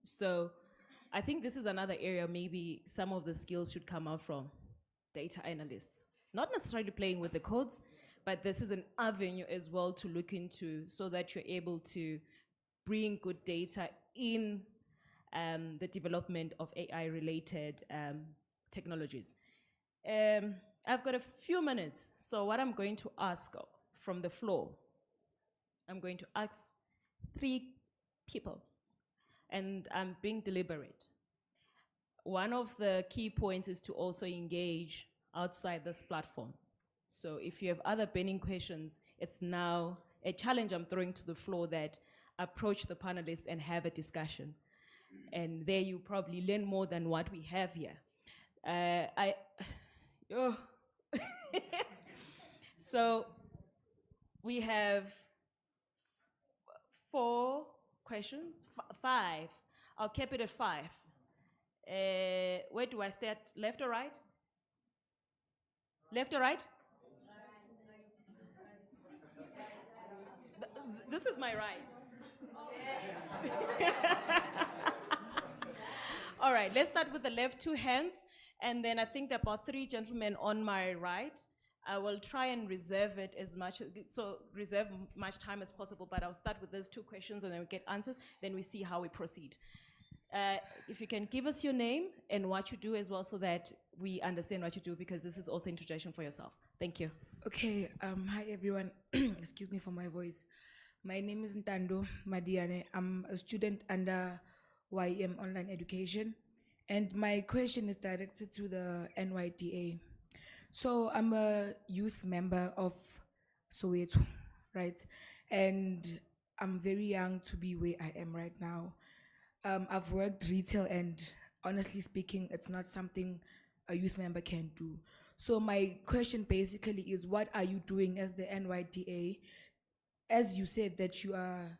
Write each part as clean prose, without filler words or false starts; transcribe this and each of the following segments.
So I think this is another area maybe some of the skills should come out from data analysts. Not necessarily playing with the codes, but this is an avenue as well to look into so that you're able to bring good data in the development of AI-related technologies. I've got a few minutes, so what I'm going to ask from the floor, I'm going to ask 3 people, and I'm being deliberate. One of the key points is to also engage outside this platform. So if you have other burning questions, it's now a challenge I'm throwing to the floor that approach the panelists and have a discussion. And there you probably learn more than what we have here. So we have 4 questions, 5. I'll keep it at 5. Where do I start? Left or right? Left or right? This is my right. All right, let's start with the left, 2 hands, and then I think there are about 3 gentlemen on my right. I will try and reserve much time as possible, but I'll start with those 2 questions and then we get answers, then we see how we proceed. If you can give us your name and what you do as well so that we understand what you do, because this is also introduction for yourself. Thank you. Okay, hi everyone. Excuse me for my voice. My name is Ntando Madiane. I'm a student under YEM Online Education, and my question is directed to the NYDA. So I'm a youth member of Soweto, right? And I'm very young to be where I am right now. I've worked retail, and honestly speaking, it's not something a youth member can do. So my question basically is, what are you doing as the NYDA? As you said that you are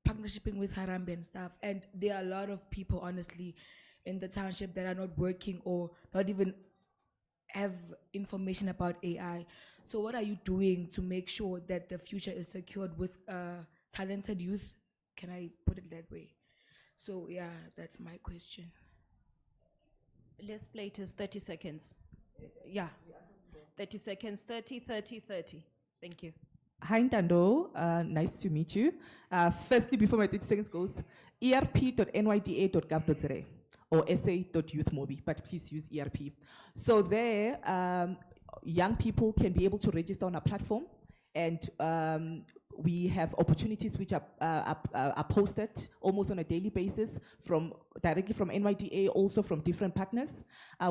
partnershiping with Harambee and stuff, and there are a lot of people, honestly, in the township that are not working or not even have information about AI. So what are you doing to make sure that the future is secured with talented youth? Can I put it that way? So yeah, that's my question. Let's play it as 30 seconds. Yeah, 30 seconds, 30, 30, 30. Thank you. Hi Ntando, nice to meet you. Firstly, before my 30 seconds goes, erp.nyda.gov.za or sa.youthmobi, but please use ERP. So there, young people can be able to register on a platform, and we have opportunities which are posted almost on a daily basis directly from NYDA, also from different partners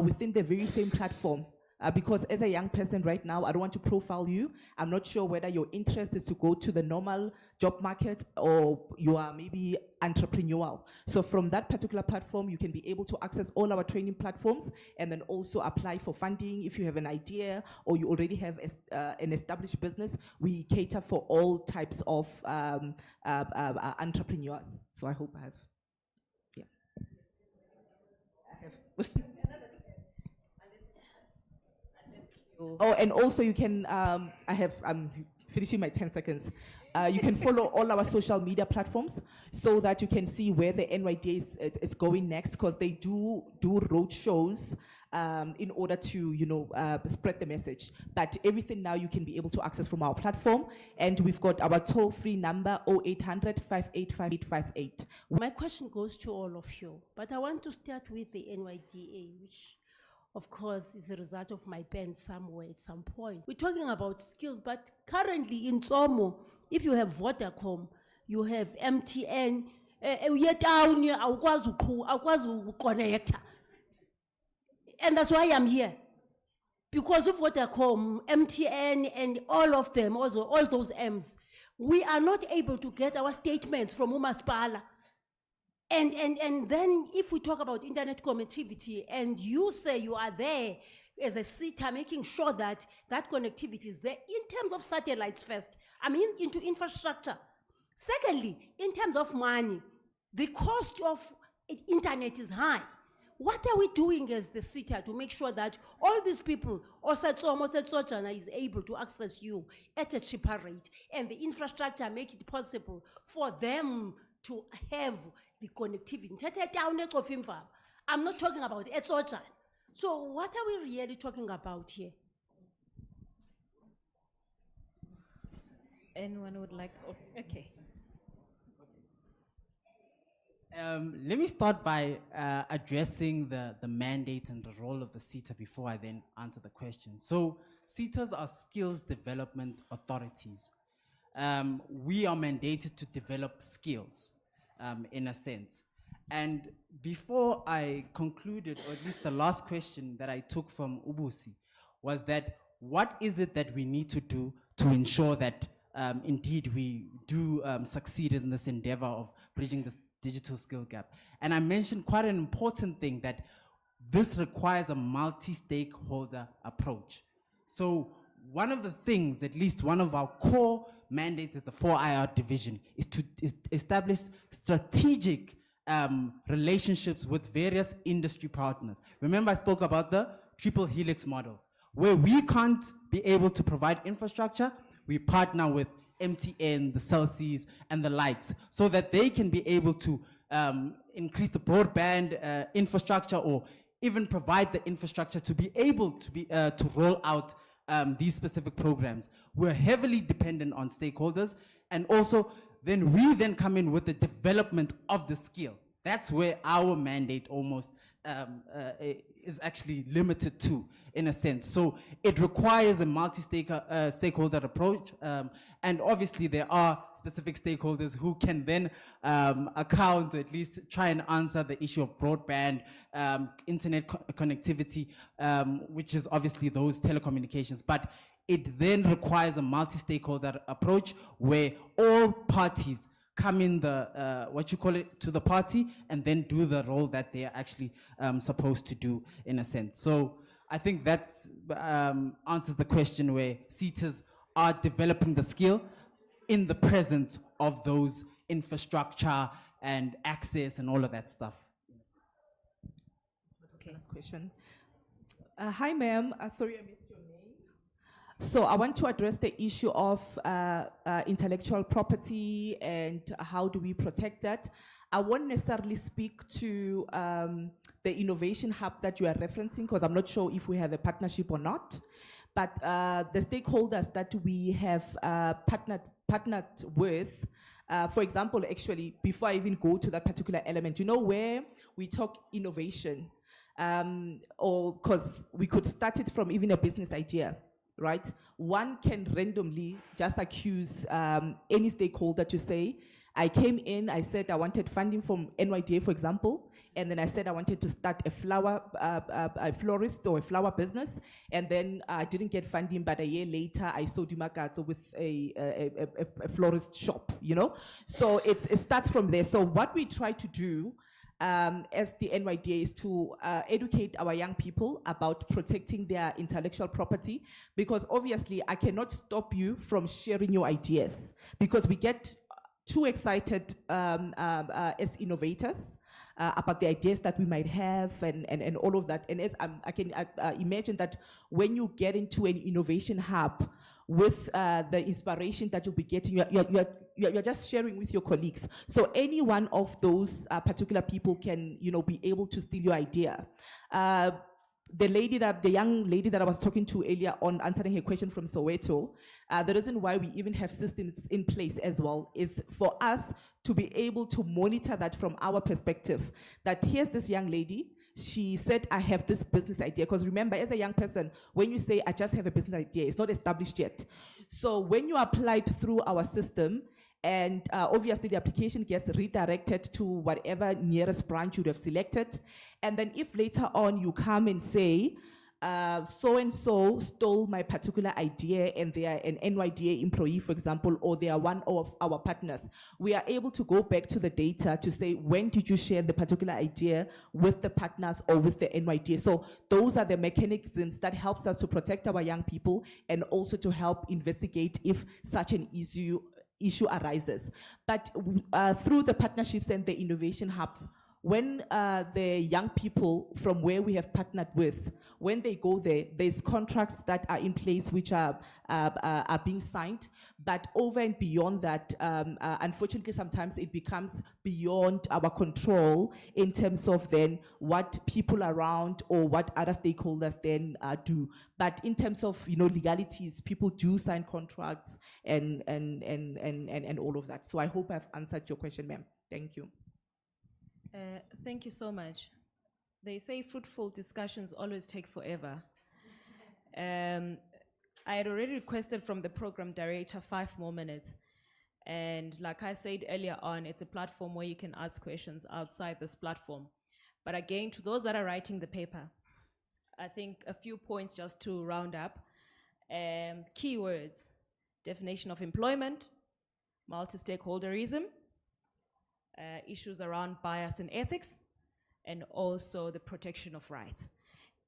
within the very same platform. Because as a young person right now, I don't want to profile you. I'm not sure whether your interest is to go to the normal job market or you are maybe entrepreneurial. So from that particular platform, you can be able to access all our training platforms and then also apply for funding if you have an idea or you already have an established business. We cater for all types of entrepreneurs. So I hope I have, yeah. I have. Oh, and also you can, I'm finishing my 10 seconds. You can follow all our social media platforms so that you can see where the NYDA is going next, because they do road shows in order to, spread the message. But everything now you can be able to access from our platform. And we've got our toll-free number 0800 585858. My question goes to all of you, but I want to start with the NYDA, which of course is a result of my pen somewhere at some point. We're talking about skills, but currently in Tsomo, if you have Vodacom, you have MTN, and that's why I'm here. Because of Vodacom, MTN, and all of them, also all those M's, we are not able to get our statements from Umaspala. And then if we talk about internet connectivity and you say you are there as a SITA making sure that that connectivity is there in terms of satellites first, I mean into infrastructure. Secondly, in terms of money, the cost of internet is high. What are we doing as the SITA to make sure that all these people, Osetsojana, is able to access you at a cheaper rate and the infrastructure make it possible for them to have the connectivity. Ndithethe town eCofimvaba. I'm not talking about eTsotshan. So what are we really talking about here? Anyone would like to? Okay. Let me start by addressing the mandate and the role of the SETA before I then answer the question. So SETAs are skills development authorities. We are mandated to develop skills, in a sense. And before I concluded, or at least the last question that I took from Ubusi, was that what is it that we need to do to ensure that indeed we do succeed in this endeavor of bridging this digital skill gap? And I mentioned quite an important thing, that this requires a multi-stakeholder approach. So one of the things, at least one of our core mandates as the 4IR division, is to establish strategic relationships with various industry partners. Remember, I spoke about the triple helix model, where we can't be able to provide infrastructure, we partner with MTN, the Celsius, and the likes, so that they can be able to increase the broadband infrastructure, or even provide the infrastructure to be able to to roll out these specific programs. We're heavily dependent on stakeholders, and also then we then come in with the development of the skill. That's where our mandate almost is actually limited to, in a sense. So it requires a multi-stakeholder approach, and obviously there are specific stakeholders who can then account, or at least try and answer the issue of broadband, internet connectivity, which is obviously those telecommunications. But it then requires a multi-stakeholder approach where all parties come in to the party, and then do the role that they are actually supposed to do, in a sense. So I think that answers the question, where SETAs are developing the skill in the presence of those infrastructure and access and all of that stuff. Okay. Last question. Hi, ma'am. Sorry, I missed your name. So I want to address the issue of intellectual property and how do we protect that. I won't necessarily speak to the innovation hub that you are referencing, because I'm not sure if we have a partnership or not. But the stakeholders that we have partnered with, for example, actually, before I even go to that particular element, you know, where we talk innovation, or because we could start it from even a business idea, right? One can randomly just accuse any stakeholder to say, I came in, I said I wanted funding from NYDA, for example, and then I said I wanted to start a florist or a flower business, and then I didn't get funding, but a year later I saw Dimakato with a florist shop, you know? So it starts from there. So what we try to do as the NYDA is to educate our young people about protecting their intellectual property, because obviously I cannot stop you from sharing your ideas, because we get too excited as innovators about the ideas that we might have and all of that. And as I can imagine that when you get into an innovation hub with the inspiration that you'll be getting, you're just sharing with your colleagues. So any one of those particular people can, you know, be able to steal your idea. The young lady that I was talking to earlier on, answering her question from Soweto, the reason why we even have systems in place as well is for us to be able to monitor that from our perspective, that here's this young lady, she said, I have this business idea. Because remember, as a young person, when you say, I just have a business idea, it's not established yet. So when you applied through our system, and obviously the application gets redirected to whatever nearest branch you'd have selected. And then if later on you come and say, so-and-so stole my particular idea and they are an NYDA employee, for example, or they are one of our partners, we are able to go back to the data to say, when did you share the particular idea with the partners or with the NYDA? So those are the mechanisms that helps us to protect our young people and also to help investigate if such an issue arises. But through the partnerships and the innovation hubs, when the young people from where we have partnered with, when they go there, there's contracts that are in place which are being signed. But over and beyond that, unfortunately, sometimes it becomes beyond our control in terms of then what people around or what other stakeholders then do. But in terms of legalities, people do sign contracts and all of that. So I hope I've answered your question, ma'am. Thank you. Thank you so much. They say fruitful discussions always take forever. I had already requested from the program director 5 more minutes. And like I said earlier on, it's a platform where you can ask questions outside this platform. But again, to those that are writing the paper, I think a few points just to round up. Keywords: definition of employment, multi-stakeholderism, issues around bias and ethics, and also the protection of rights.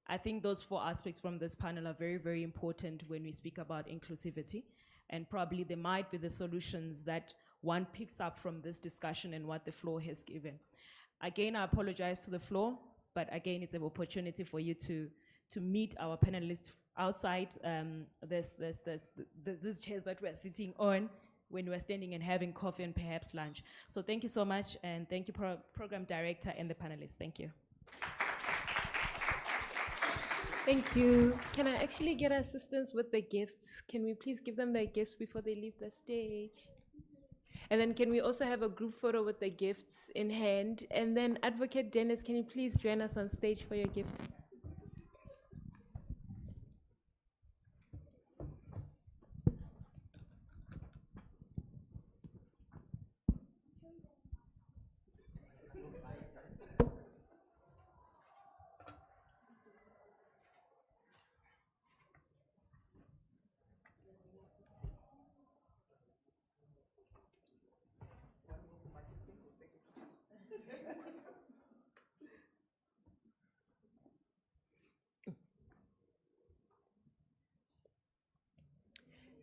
I think those 4 aspects from this panel are very, very important when we speak about inclusivity, and probably they might be the solutions that one picks up from this discussion and what the floor has given. Again, I apologize to the floor, but again, it's an opportunity for you to meet our panelists outside this chairs that we're sitting on when we're standing and having coffee and perhaps lunch. So thank you so much, and thank you, Program Director and the panelists. Thank you. Thank you. Can I actually get assistance with the gifts? Can we please give them their gifts before they leave the stage? And then can we also have a group photo with the gifts in hand? And then Advocate Dennis, can you please join us on stage for your gift?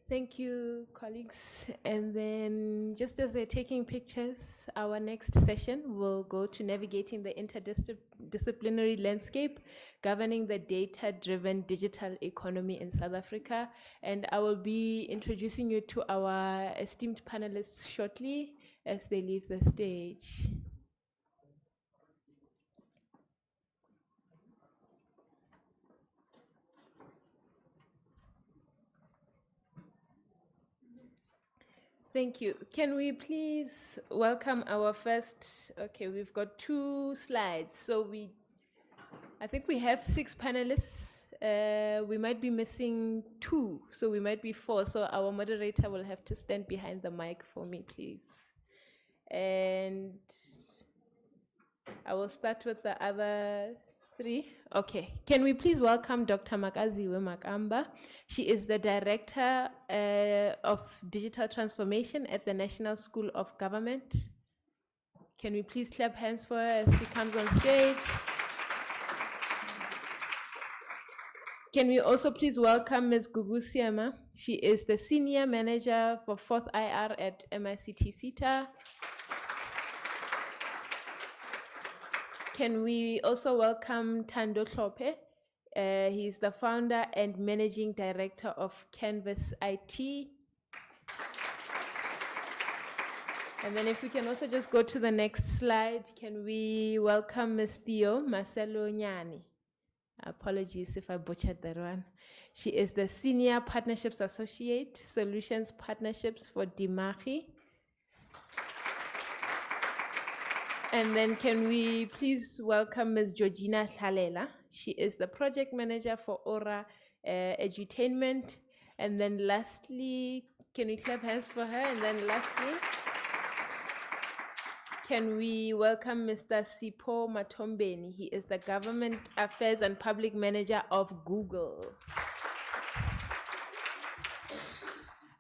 Thank you, colleagues. And then just as they're taking pictures, our next session will go to navigating the interdisciplinary landscape, governing the data-driven digital economy in South Africa. And I will be introducing you to our esteemed panelists shortly as they leave the stage. Thank you. Can we please welcome our first, okay, we've got 2 slides. So I think we have 6 panelists. We might be missing 2, so we might be 4. So our moderator will have to stand behind the mic for me, please. And I will start with the other 3. Okay, can we please welcome Dr. Makaziwe Makamba. She is the Director of Digital Transformation at the National School of Government. Can we please clap hands for her as she comes on stage? Can we also please welcome Ms. Gugu Siema. She is the Senior Manager for 4th IR at MICT CETA. Can we also welcome Thando Hlophe? He's the founder and managing director of Canvas IT. And then if we can also just go to the next slide, can we welcome Ms. Theo Marcelo Nyani? Apologies if I butchered that one. She is the Senior Partnerships Associate, Solutions Partnerships for Dimachi. And then can we please welcome Ms. Georgina Thalela. She is the project manager for Aura Edutainment. And then lastly, can we clap hands for her? And then lastly, can we welcome Mr. Sipho Matombeni? He is the Government Affairs and Public Manager of Google.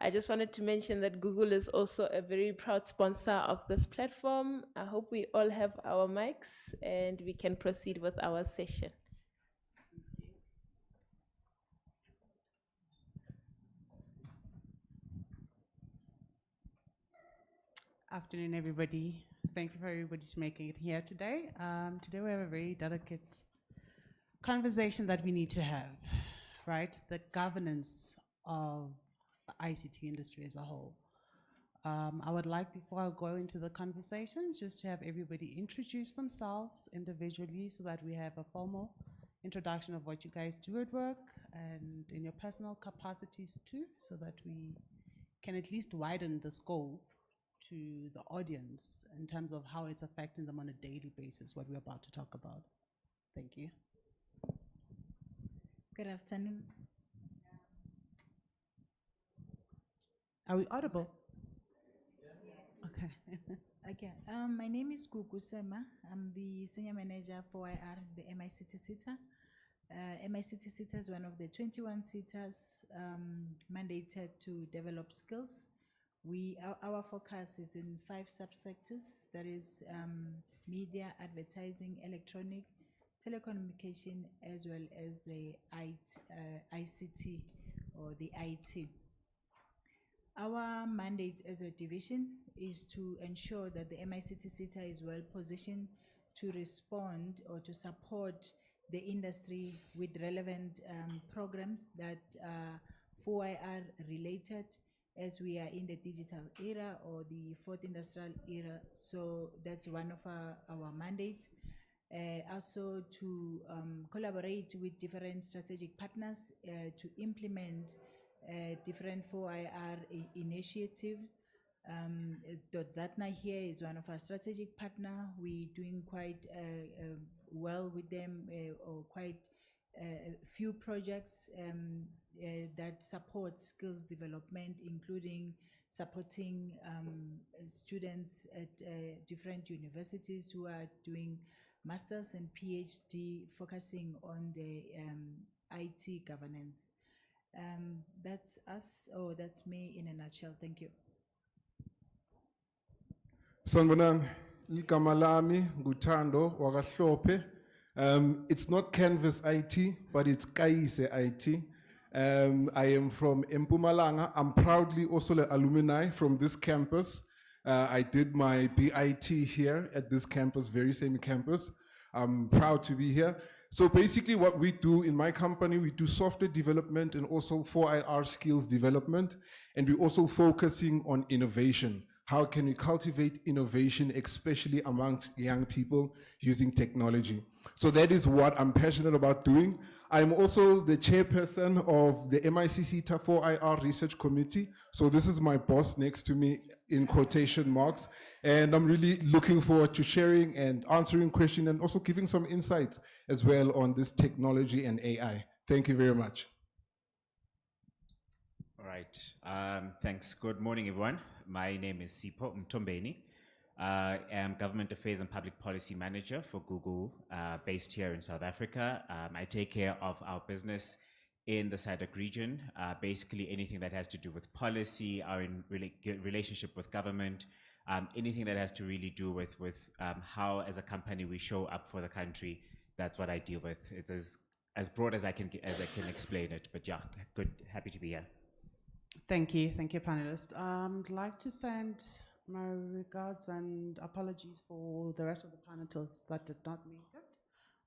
I just wanted to mention that Google is also a very proud sponsor of this platform. I hope we all have our mics and we can proceed with our session. Afternoon, everybody. Thank you for everybody for making it here today. Today we have a very delicate conversation that we need to have, right? The governance of the ICT industry as a whole. I would like, before I go into the conversation, just to have everybody introduce themselves individually so that we have a formal introduction of what you guys do at work and in your personal capacities too, so that we can at least widen the scope to the audience in terms of how it's affecting them on a daily basis, what we're about to talk about. Thank you. Good afternoon. Are we audible? Okay. Okay. My name is Kuku Sema. I'm the senior manager for IR, the MICT SITA. MICT SITA is one of the 21 SITAs mandated to develop skills. Our focus is in 5 subsectors. That is media, advertising, electronic, telecommunication, as well as the ICT or the IT. Our mandate as a division is to ensure that the MICT SITA is well positioned to respond or to support the industry with relevant programs that are 4IR related, as we are in the digital era or the 4th industrial era. So that's one of our mandate. Also to collaborate with different strategic partners to implement different 4IR initiative. Dotzatna here is one of our strategic partner. We're doing quite well with them, or quite a few projects that support skills development, including supporting students at different universities who are doing masters and PhD, focusing on the IT governance. That's us, or that's me in a nutshell. Thank you. Sanibonani, igama lami nguThando wakaHlophe. It's not Canvas IT, but it's Kaise IT. I am from Mpumalanga. I'm proudly also an alumni from this campus. I did my BIT here at this campus, very same campus. I'm proud to be here. So basically what we do in my company, we do software development and also 4IR skills development. And we're also focusing on innovation. How can we cultivate innovation, especially amongst young people using technology? So that is what I'm passionate about doing. I'm also the chairperson of the MICT SITA 4IR Research Committee. So this is my boss next to me in quotation marks. And I'm really looking forward to sharing and answering questions and also giving some insights as well on this technology and AI. Thank you very much. All right, thanks. Good morning, everyone. My name is Sipho Mtombeni. I am Government Affairs and Public Policy Manager for Google, based here in South Africa. I take care of our business in the SADC region, basically anything that has to do with policy, our relationship with government, anything that has to really do with how, as a company, we show up for the country. That's what I deal with. It's as broad as I can explain it. But yeah, good, happy to be here. Thank you, panelists. I'd like to send my regards and apologies for the rest of the panelists that did not make it.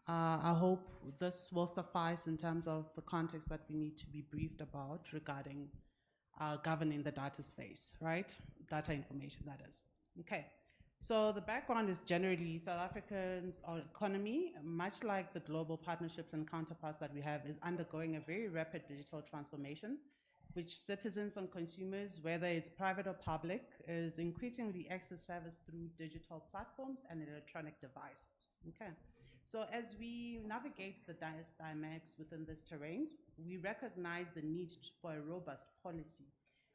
I hope this will suffice in terms of the context that we need to be briefed about regarding governing the data space, right? Data information, that is. Okay, so the background is generally South Africa's economy, much like the global partnerships and counterparts that we have, is undergoing a very rapid digital transformation, which citizens and consumers, whether it's private or public, is increasingly access service through digital platforms and electronic devices. Okay, so as we navigate the dynamics within these terrains, we recognize the need for a robust policy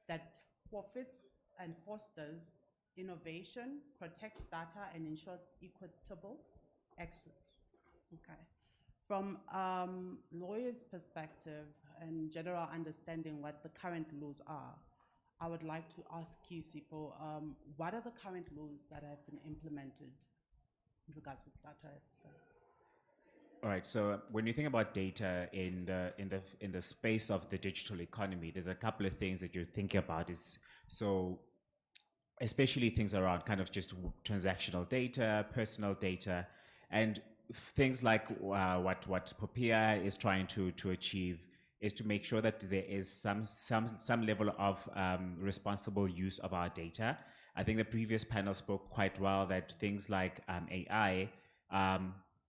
that forfeits and fosters innovation, protects data, and ensures equitable access. Okay. From lawyers' perspective and general understanding what the current laws are, I would like to ask you, Sipho, what are the current laws that have been implemented in regards with data? All right. So when you think about data in the space of the digital economy, there's a couple of things that you're thinking about. especially things around kind of just transactional data, personal data, and things like what Popia is trying to achieve is to make sure that there is some level of responsible use of our data. I think the previous panel spoke quite well that things like AI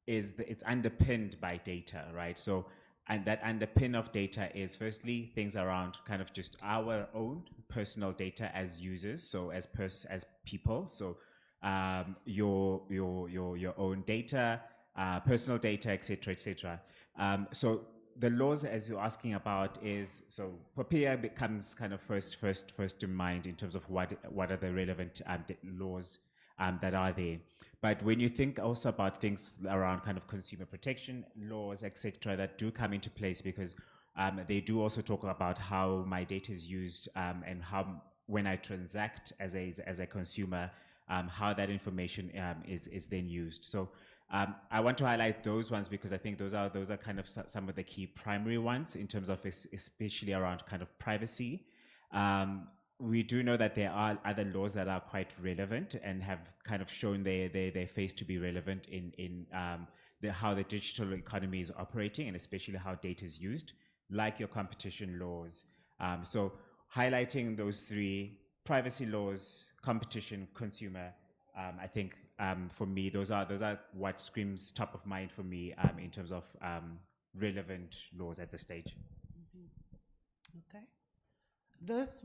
it's underpinned by data, right? So, and that underpin of data is firstly things around kind of just our own personal data as users, so as people. So, your own data, personal data, etc., etc. So the laws, as you're asking about, is so Popia becomes kind of first in mind in terms of what are the relevant laws that are there. But when you think also about things around kind of consumer protection laws, etc., that do come into place, because they do also talk about how my data is used and how when I transact as a consumer, how that information is then used. So I want to highlight those ones because I think those are kind of some of the key primary ones in terms of especially around kind of privacy. We do know that there are other laws that are quite relevant and have kind of shown their face to be relevant in how the digital economy is operating and especially how data is used, like your competition laws. So highlighting those three: privacy laws, competition, consumer. I think for me, those are what screams top of mind for me in terms of relevant laws at this stage. Okay. This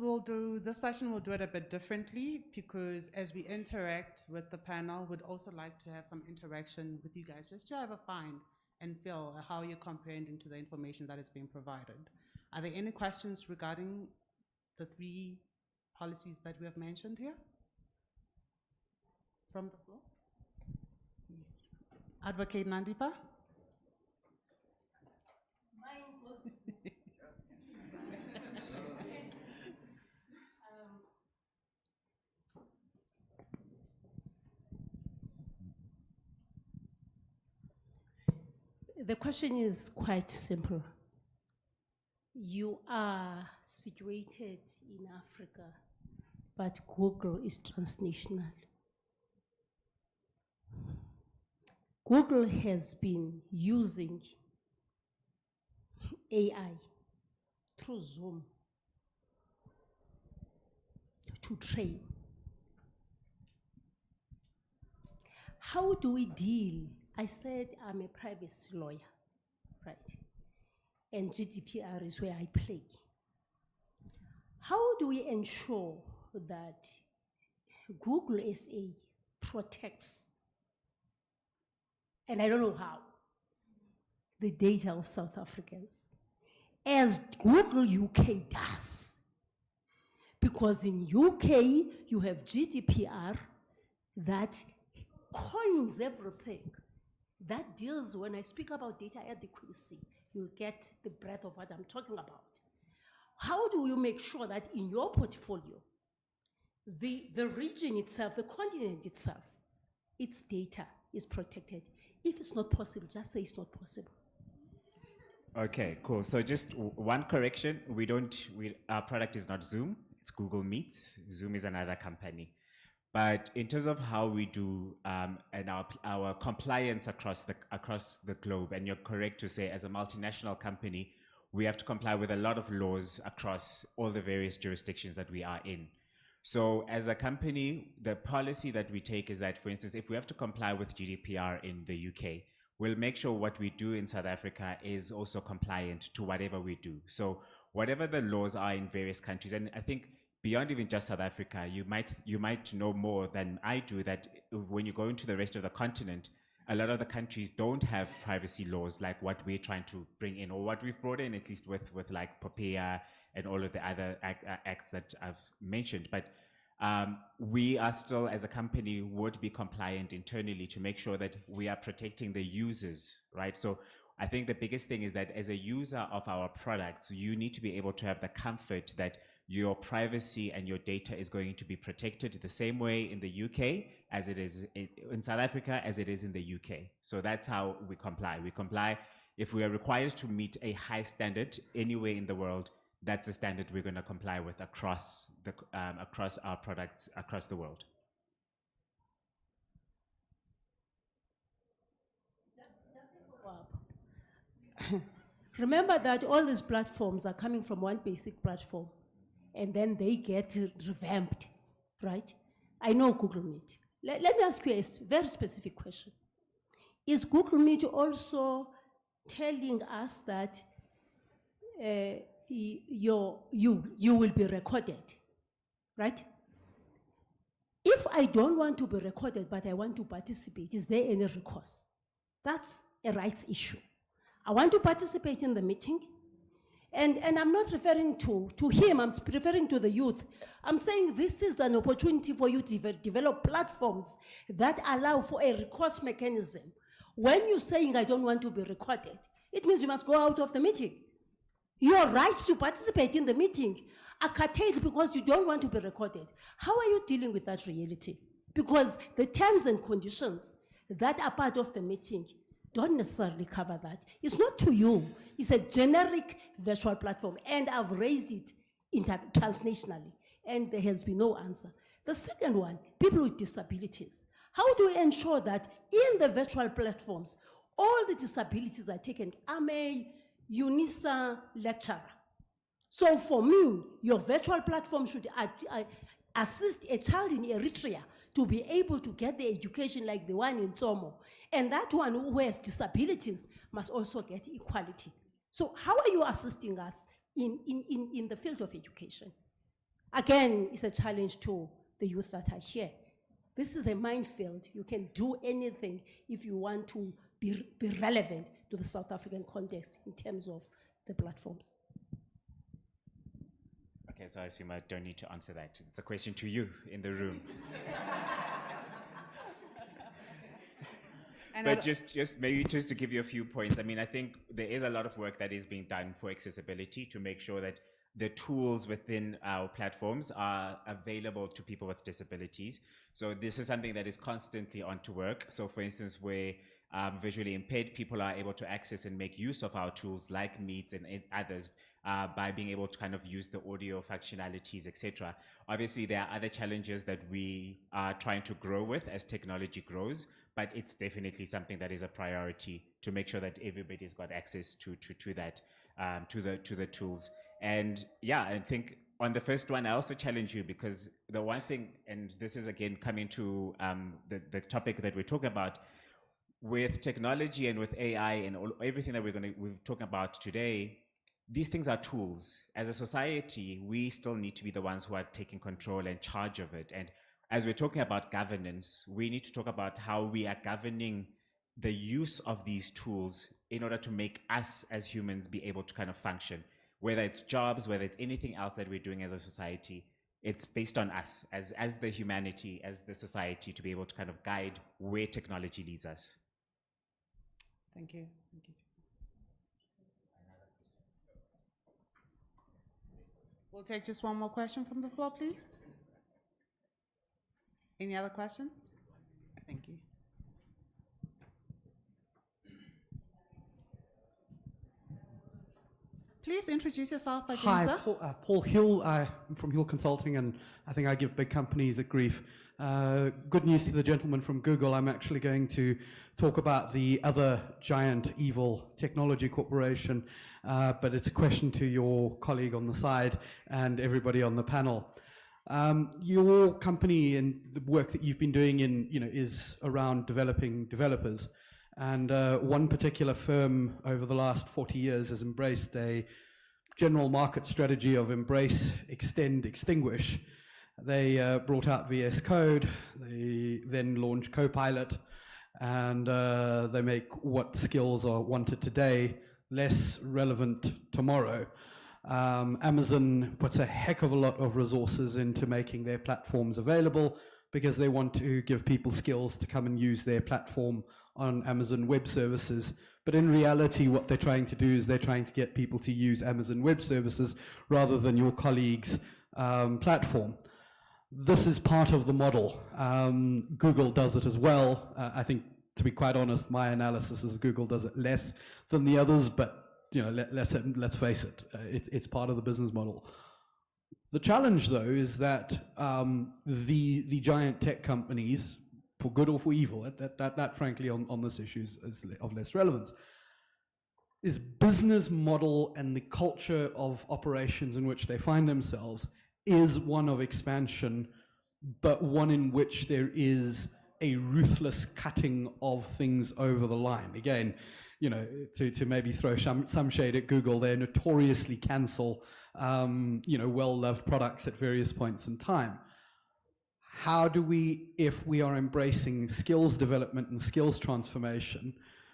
session will do it a bit differently because as we interact with the panel, we'd also like to have some interaction with you guys, just to have a find and feel how you're comprehending to the information that is being provided. Are there any questions regarding the three policies that we have mentioned here? From the floor? Yes. Advocate Nandipa? The question is quite simple. You are situated in Africa, but Google is transnational. Google has been using AI through Zoom to train. How do we deal? I said I'm a privacy lawyer, right? And GDPR is where I play. How do we ensure that Google SA protects, and I don't know how, the data of South Africans, as Google UK does? Because in UK, you have GDPR that coins everything. That deals, when I speak about data adequacy, you'll get the breadth of what I'm talking about. How do you make sure that in your portfolio, the region itself, the continent itself, its data is protected? If it's not possible, just say it's not possible. Okay, cool. So just one correction: our product is not Zoom; it's Google Meet. Zoom is another company. But in terms of how we do and our compliance across the globe, and you're correct to say, as a multinational company, we have to comply with a lot of laws across all the various jurisdictions that we are in. So as a company, the policy that we take is that, for instance, if we have to comply with GDPR in the UK, we'll make sure what we do in South Africa is also compliant to whatever we do. So whatever the laws are in various countries, and I think beyond even just South Africa, you might know more than I do that when you go into the rest of the continent, a lot of the countries don't have privacy laws like what we're trying to bring in, or what we've brought in, at least with like Popia and all of the other acts that I've mentioned. But we are still, as a company, would be compliant internally to make sure that we are protecting the users, right? So I think the biggest thing is that as a user of our products, you need to be able to have the comfort that your privacy and your data is going to be protected the same way in the UK as it is in South Africa as it is in the UK. So that's how we comply. We comply if we are required to meet a high standard anywhere in the world. that's the standard we're going to comply with across our products across the world. Remember that all these platforms are coming from one basic platform and then they get revamped, right? I know Google Meet. Let me ask you a very specific question. Is Google Meet also telling us that you will be recorded, right? If I don't want to be recorded but I want to participate, is there any recourse? That's a rights issue. I want to participate in the meeting, and I'm not referring to him, I'm referring to the youth. I'm saying this is an opportunity for you to develop platforms that allow for a recourse mechanism. When you're saying I don't want to be recorded, it means you must go out of the meeting. Your rights to participate in the meeting are curtailed because you don't want to be recorded. How are you dealing with that reality? Because the terms and conditions that are part of the meeting don't necessarily cover that. It's not to you. It's a generic virtual platform, and I've raised it transnationally, and there has been no answer. The second one, people with disabilities. How do we ensure that in the virtual platforms, all the disabilities are taken? I'm a UNISA lecturer. So for me, your virtual platform should assist a child in Eritrea to be able to get the education like the one in Tomo. And that one who has disabilities must also get equality. So how are you assisting us in the field of education? Again, it's a challenge to the youth that are here. This is a minefield. You can do anything if you want to be relevant to the South African context in terms of the platforms. Okay, so I assume I don't need to answer that. It's a question to you in the room. But just maybe just to give you a few points, I mean, I think there is a lot of work that is being done for accessibility to make sure that the tools within our platforms are available to people with disabilities. So this is something that is constantly on to work. So for instance, where visually impaired people are able to access and make use of our tools like Meet and others by being able to kind of use the audio functionalities, etc. Obviously, there are other challenges that we are trying to grow with as technology grows, but it's definitely something that is a priority to make sure that everybody's got access to that, to the tools. And yeah, I think on the first one, I also challenge you, because the one thing, and this is again coming to the topic that we're talking about, with technology and with AI and everything that we're talking about today, these things are tools. As a society, we still need to be the ones who are taking control and charge of it. And as we're talking about governance, we need to talk about how we are governing the use of these tools in order to make us as humans be able to kind of function. Whether it's jobs, whether it's anything else that we're doing as a society, it's based on us as the humanity, as the society, to be able to kind of guide where technology leads us. Thank you. Thank you. We'll take just one more question from the floor, please. Any other question? Thank you. Please introduce yourself again, Hi, sir. Paul Hill. I'm from Hill Consulting, and I think I give big companies a grief. Good news to the gentleman from Google. I'm actually going to talk about the other giant evil technology corporation, but it's a question to your colleague on the side and everybody on the panel. Your company and the work that you've been doing is around developing developers. And one particular firm over the last 40 years has embraced a general market strategy of embrace, extend, extinguish. They brought out VS Code, they then launched Copilot, and they make what skills are wanted today less relevant tomorrow. Amazon puts a heck of a lot of resources into making their platforms available because they want to give people skills to come and use their platform on Amazon Web Services. But in reality, what they're trying to do is they're trying to get people to use Amazon Web Services rather than your colleague's platform. This is part of the model. Google does it as well. I think, to be quite honest, my analysis is Google does it less than the others, but you know, let's face it, it's part of the business model. The challenge, though, is that the giant tech companies, for good or for evil, that frankly on this issue is of less relevance, is business model and the culture of operations in which they find themselves is one of expansion, but one in which there is a ruthless cutting of things over the line. Again, you know, to maybe throw some shade at Google, they notoriously cancel, you know, well-loved products at various points in time. How do we, if we are embracing skills development and skills transformation,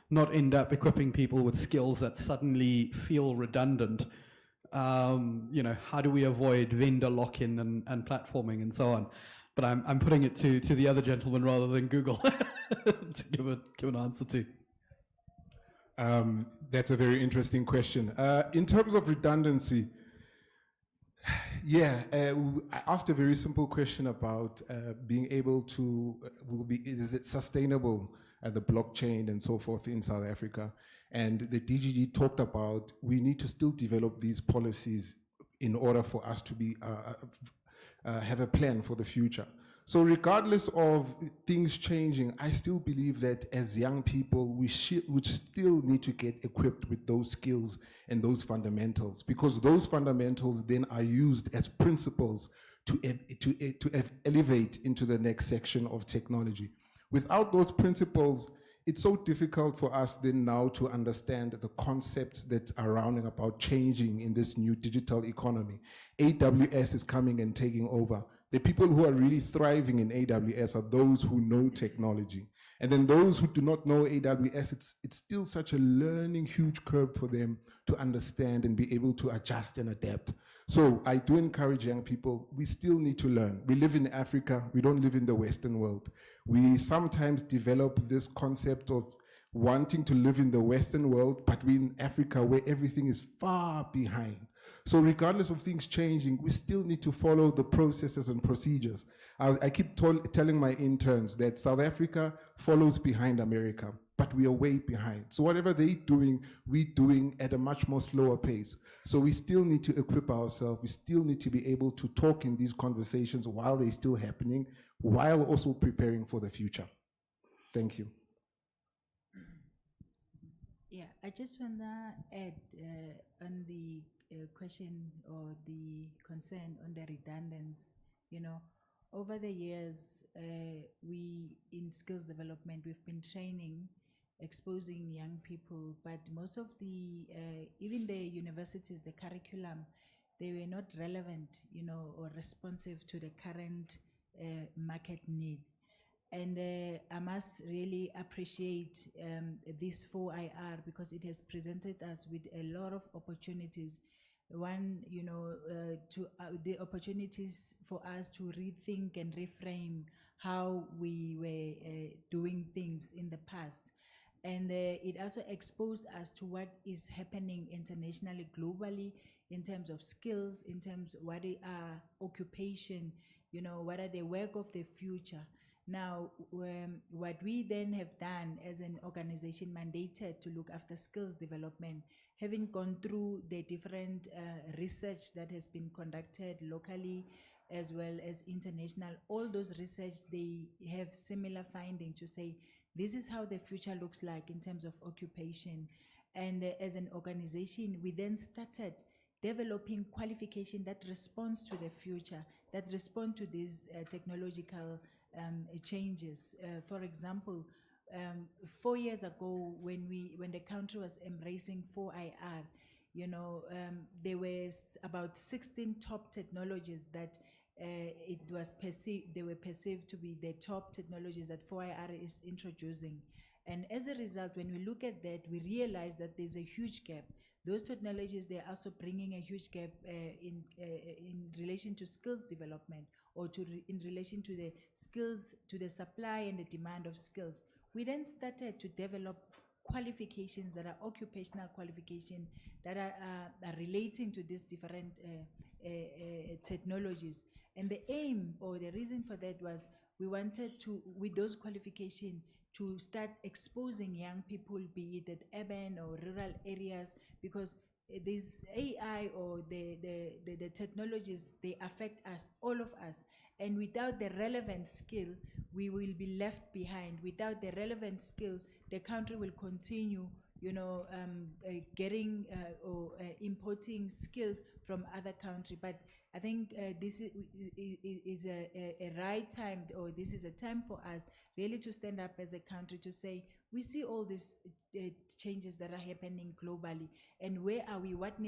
not end up equipping people with skills that suddenly feel redundant? You know, how do we avoid vendor lock-in and platforming and so on? But I'm putting it to the other gentleman rather than Google to give an answer to. That's a very interesting question. In terms of redundancy, yeah, I asked a very simple question about being able to, is it sustainable, the blockchain and so forth in South Africa? And the DGG talked about we need to still develop these policies in order for us to be have a plan for the future. So regardless of things changing, I still believe that as young people, we still need to get equipped with those skills and those fundamentals, because those fundamentals then are used as principles to elevate into the next section of technology. Without those principles, it's so difficult for us then now to understand the concepts that are rounding about changing in this new digital economy. AWS is coming and taking over. The people who are really thriving in AWS are those who know technology. And then those who do not know AWS, it's still such a learning huge curve for them to understand and be able to adjust and adapt. So I do encourage young people, we still need to learn. We live in Africa, we don't live in the Western world. We sometimes develop this concept of wanting to live in the Western world, but we're in Africa where everything is far behind. So regardless of things changing, we still need to follow the processes and procedures. I keep telling my interns that South Africa follows behind America, but we are way behind. So whatever they're doing, we're doing at a much more slower pace. So we still need to equip ourselves. We still need to be able to talk in these conversations while they're still happening, while also preparing for the future. Thank you. Yeah, I just want to add on the question or the concern on the redundancy. You know, over the years, we in skills development, we've been training, exposing young people, but most of the, even the universities, the curriculum, they were not relevant, you know, or responsive to the current market need. And I must really appreciate this 4IR because it has presented us with a lot of opportunities. One, you know, the opportunities for us to rethink and reframe how we were doing things in the past. And it also exposed us to what is happening internationally, globally, in terms of skills, in terms of what are occupation, you know, what are the work of the future. Now, what we then have done as an organization mandated to look after skills development, having gone through the different research that has been conducted locally as well as international, all those research, they have similar findings to say, this is how the future looks like in terms of occupation. And as an organization, we then started developing qualification that responds to the future, that respond to these technological changes. For example, 4 years ago, when the country was embracing 4IR, you know, there was about 16 top technologies that they were perceived to be the top technologies that 4IR is introducing. And as a result, when we look at that, we realize that there's a huge gap. Those technologies, they're also bringing a huge gap in relation to skills development, or in relation to the skills, to the supply and the demand of skills. We then started to develop qualifications that are occupational qualifications that are relating to these different technologies. And the aim or the reason for that was we wanted to, with those qualifications, to start exposing young people, be it at urban or rural areas, because this AI or the technologies, they affect us, all of us. And without the relevant skill, we will be left behind. Without the relevant skill, the country will continue, getting or importing skills from other country. But I think this is a right time, or this is a time for us really to stand up as a country to say, we see all these changes that are happening globally, and where are we? What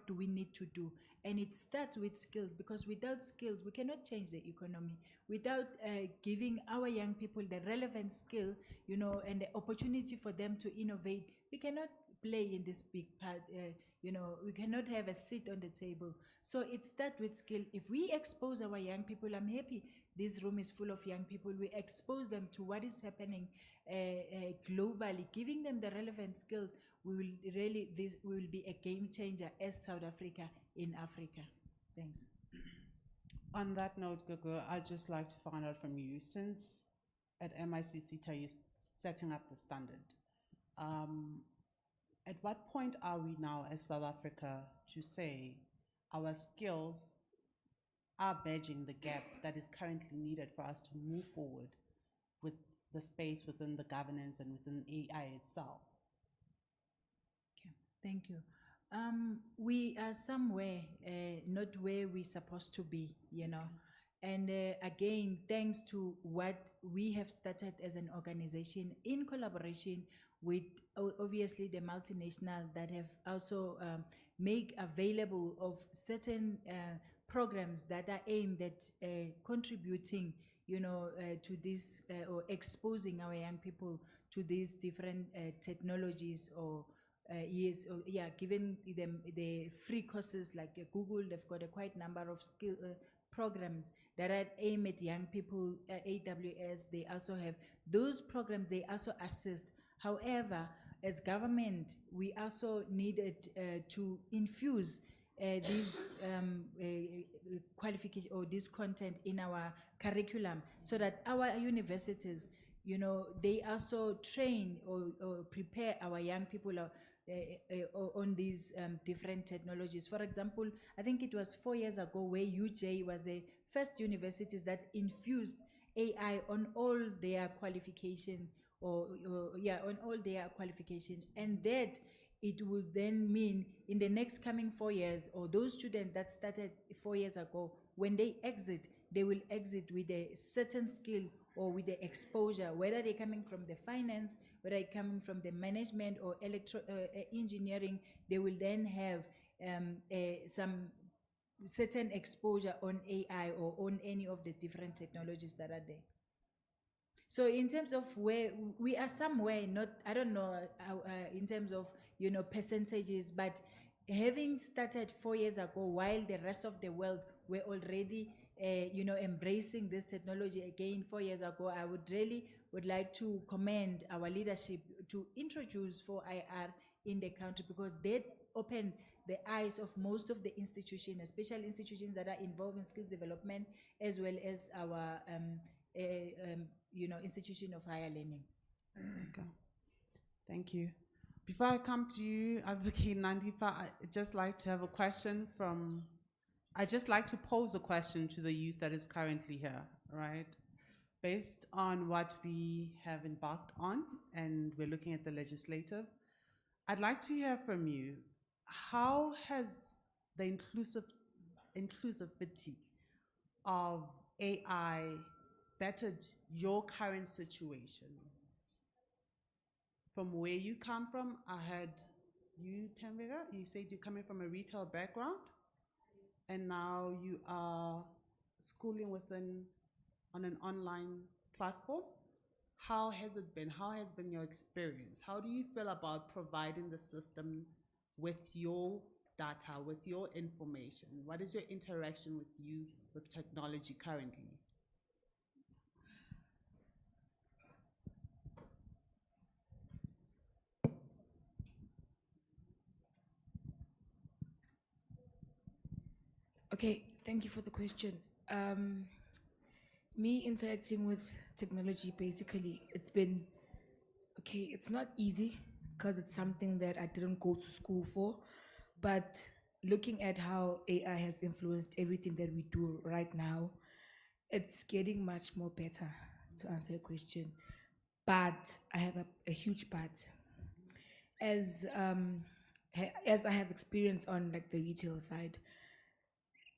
do we need to do? And it starts with skills, because without skills, we cannot change the economy. Without giving our young people the relevant skill, and the opportunity for them to innovate, we cannot play in this big part. We cannot have a seat on the table. So it starts with skill. If we expose our young people, I'm happy this room is full of young people. We expose them to what is happening globally, giving them the relevant skills. This will be a game changer as South Africa in Africa. Thanks. On that note, Gugu, I'd just like to find out from you, since at MICCTA you're setting up the standard, at what point are we now as South Africa to say our skills are bridging the gap that is currently needed for us to move forward with the space within the governance and within AI itself? Okay, thank you. We are somewhere not where we're supposed to be, And again, thanks to what we have started as an organization in collaboration with obviously the multinational that have also make available of certain programs that are aimed at contributing, to this or exposing our young people to these different technologies or giving them the free courses like Google. They've got a quite number of skill programs that are aimed at young people. AWS, they also have those programs. They also assist. However, as government, we also needed to infuse this qualification or this content in our curriculum, so that our universities, they also train or prepare our young people on these different technologies. For example, I think it was 4 years ago where UJ was the first universities that infused AI on all their qualification on all their qualification, and that it would then mean in the next coming 4 years, or those students that started 4 years ago, when they exit, they will exit with a certain skill or with the exposure, whether they're coming from the finance, whether they're coming from the management or engineering, they will then have some certain exposure on AI or on any of the different technologies that are there. So in terms of where we are somewhere, not, I don't know in terms of, percentages, but having started 4 years ago, while the rest of the world were already, embracing this technology again 4 years ago, I would like to commend our leadership to introduce 4IR in the country, because they opened the eyes of most of the institutions, especially institutions that are involved in skills development, as well as our institution of higher learning. Okay. Thank you. Before I come to you, Advocate Nandifa, I'd just like to have a question I'd just like to pose a question to the youth that is currently here, right? Based on what we have embarked on, and we're looking at the legislative, I'd like to hear from you, how has the inclusivity of AI bettered your current situation? From where you come from, I heard you, Tembega, you said you're coming from a retail background, and now you are schooling on an online platform. How has it been? How has been your experience? How do you feel about providing the system with your data, with your information? What is your interaction with technology currently? Okay, thank you for the question. Me interacting with technology, basically, it's been okay. It's not easy because it's something that I didn't go to school for, but looking at how AI has influenced everything that we do right now, it's getting much more better, to answer your question. But I have a huge but. As I have experience on like the retail side,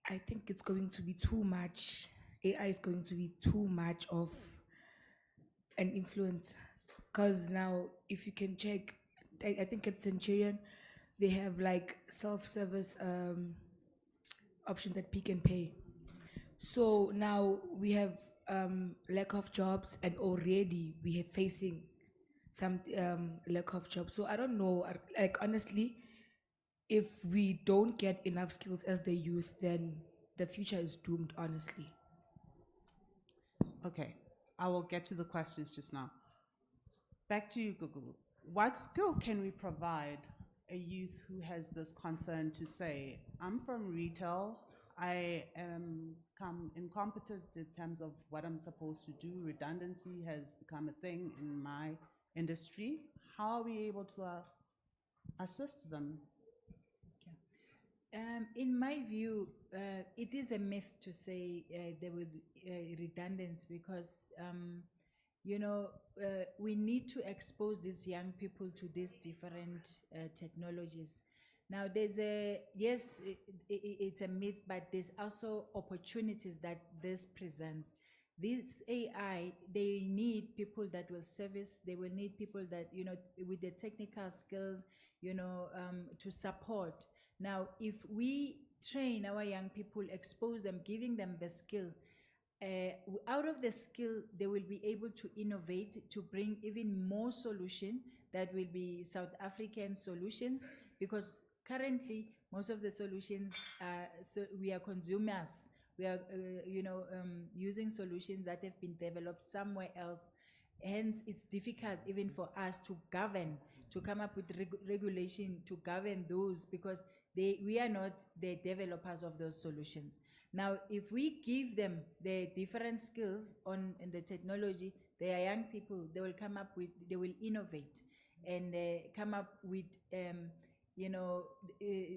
I think it's going to be too much. AI is going to be too much of an influence. Because now, if you can check, I think at Centurion, they have like self-service options at Pick and Pay. So now we have lack of jobs, and already we are facing some lack of jobs. So I don't know, like honestly, if we don't get enough skills as the youth, then the future is doomed, honestly. Okay, I will get to the questions just now. Back to you, Google. What skill can we provide a youth who has this concern to say, I'm from retail, I am incompetent in terms of what I'm supposed to do, redundancy has become a thing in my industry. How are we able to assist them? In my view, it is a myth to say there will be redundancy because, we need to expose these young people to these different technologies. Now, there's it's a myth, but there's also opportunities that this presents. This AI, they need people that will service, they will need people that, with the technical skills, to support. Now, if we train our young people, expose them, giving them the skill, out of the skill, they will be able to innovate, to bring even more solution that will be South African solutions, because currently most of the solutions we are consumers. We are, using solutions that have been developed somewhere else. Hence, it's difficult even for us to govern, to come up with regulation to govern those, because we are not the developers of those solutions. Now, if we give them the different skills in the technology, they are young people, they will come up with, they will innovate and come up with, a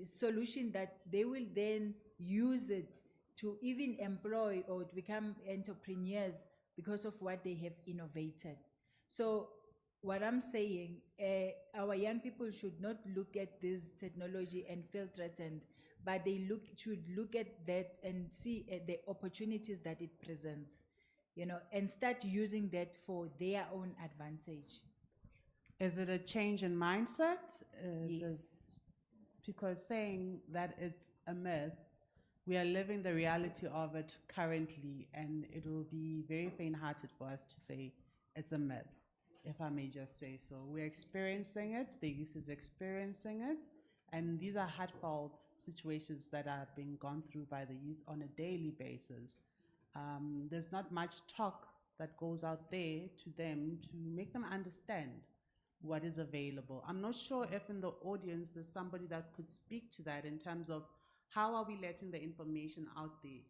solution that they will then use it to even employ or to become entrepreneurs because of what they have innovated. So what I'm saying, our young people should not look at this technology and feel threatened, but they should look at that and see the opportunities that it presents, and start using that for their own advantage. Is it a change in mindset? Yes. Because saying that it's a myth, we are living the reality of it currently, and it will be very faint-hearted for us to say it's a myth, if I may just say so. We're experiencing it, the youth is experiencing it, and these are heartfelt situations that are being gone through by the youth on a daily basis. There's not much talk that goes out there to them to make them understand what is available. I'm not sure if in the audience there's somebody that could speak to that in terms of how are we letting the information out there.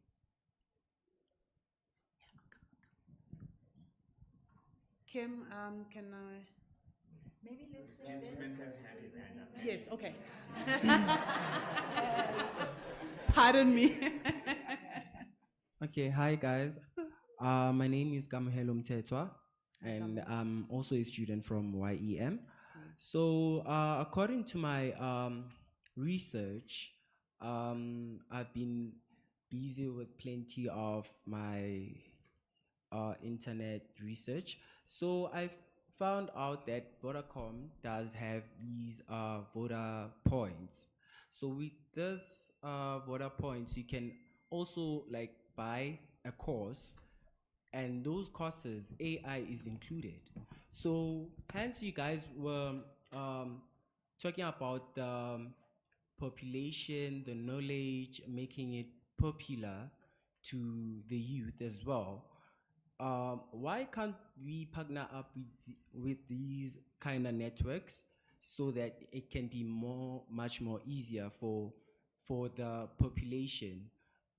Kim, can I? Maybe let's The gentleman has had his hand up. Yes, okay. Pardon me. Okay, hi guys. My name is Kamuhelo Mtetwa, and I'm also a student from YEM. So, according to my research, I've been busy with plenty of my internet research. So I've found out that Vodacom does have these Voda points. So with this Voda points, you can also like buy a course, and those courses AI is included. So hence you guys were talking about the population, the knowledge, making it popular to the youth as well. Why can't we partner up with these kind of networks so that it can be much more easier for the population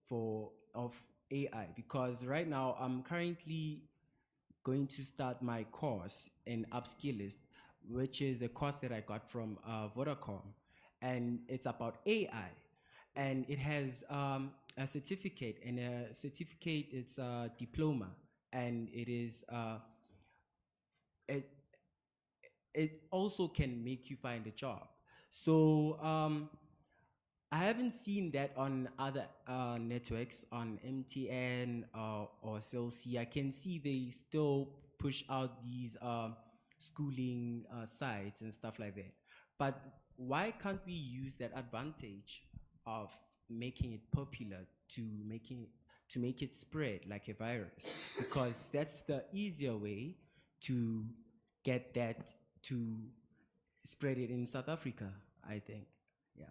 of AI? Because right now I'm currently going to start my course in Upskillist, which is a course that I got from Vodacom, and it's about AI, and it has a certificate, and a certificate it's a diploma, and it is it it also can make you find a job. So I haven't seen that on other networks, on MTN or Cell C. I can see they still push out these schooling sites and stuff like that. But why can't we use that advantage of making it popular to make it spread like a virus? Because that's the easier way to get that to spread it in South Africa, I think. Yeah.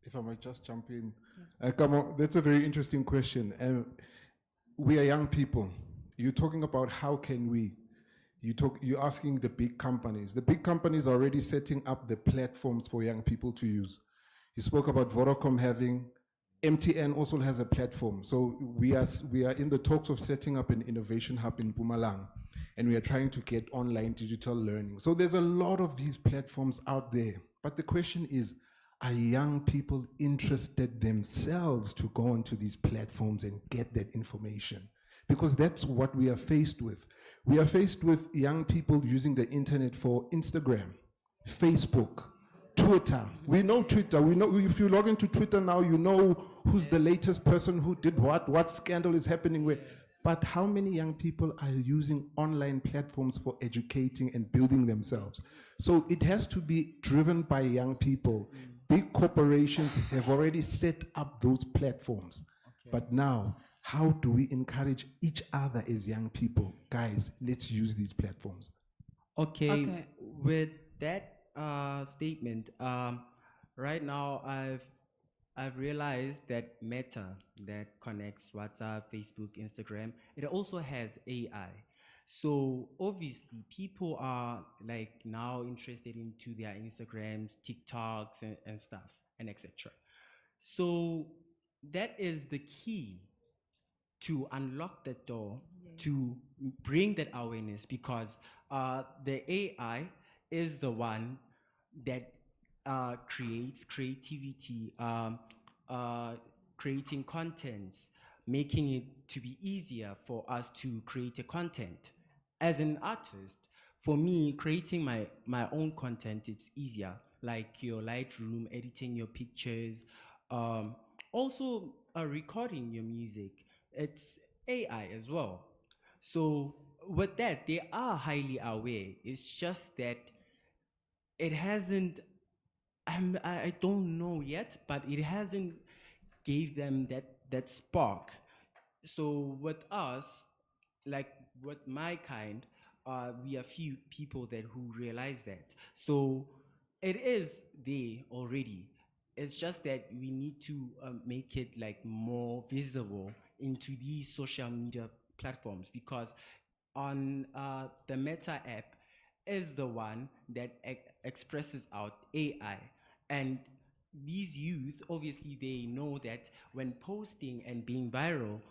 If I might just jump in. Come on, that's a very interesting question. We are young people. You're talking about how can we? You're asking the big companies. The big companies are already setting up the platforms for young people to use. You spoke about Vodacom having, MTN also has a platform. So we are in the talks of setting up an innovation hub in Mpumalanga, and we are trying to get online digital learning. So there's a lot of these platforms out there. But the question is, are young people interested themselves to go onto these platforms and get that information? Because that's what we are faced with. We are faced with young people using the internet for Instagram, Facebook, Twitter. We know Twitter. We know if you log into Twitter now, you know who's the latest person who did what scandal is happening where. But how many young people are using online platforms for educating and building themselves? So it has to be driven by young people. Big corporations have already set up those platforms. Okay. But now, how do we encourage each other as young people? Guys, let's use these platforms. Okay. With that statement, right now I've realized that Meta, that connects WhatsApp, Facebook, Instagram, it also has AI. So obviously people are like now interested into their Instagrams, TikToks and stuff and etc. So that is the key to unlock that door, to bring that awareness, because the AI is the one that creates creativity, creating contents, making it to be easier for us to create a content. As an artist, for me, creating my own content, it's easier, like your Lightroom, editing your pictures, also recording your music. It's AI as well. So with that, they are highly aware. It's just that it hasn't, I don't know yet, but it hasn't gave them that spark. So with us, like with my kind, we are few people that who realize that. So it is there already. It's just that we need to make it like more visible into these social media platforms, because on the Meta app is the one that expresses out AI. And these youth, obviously they know that when posting and being viral,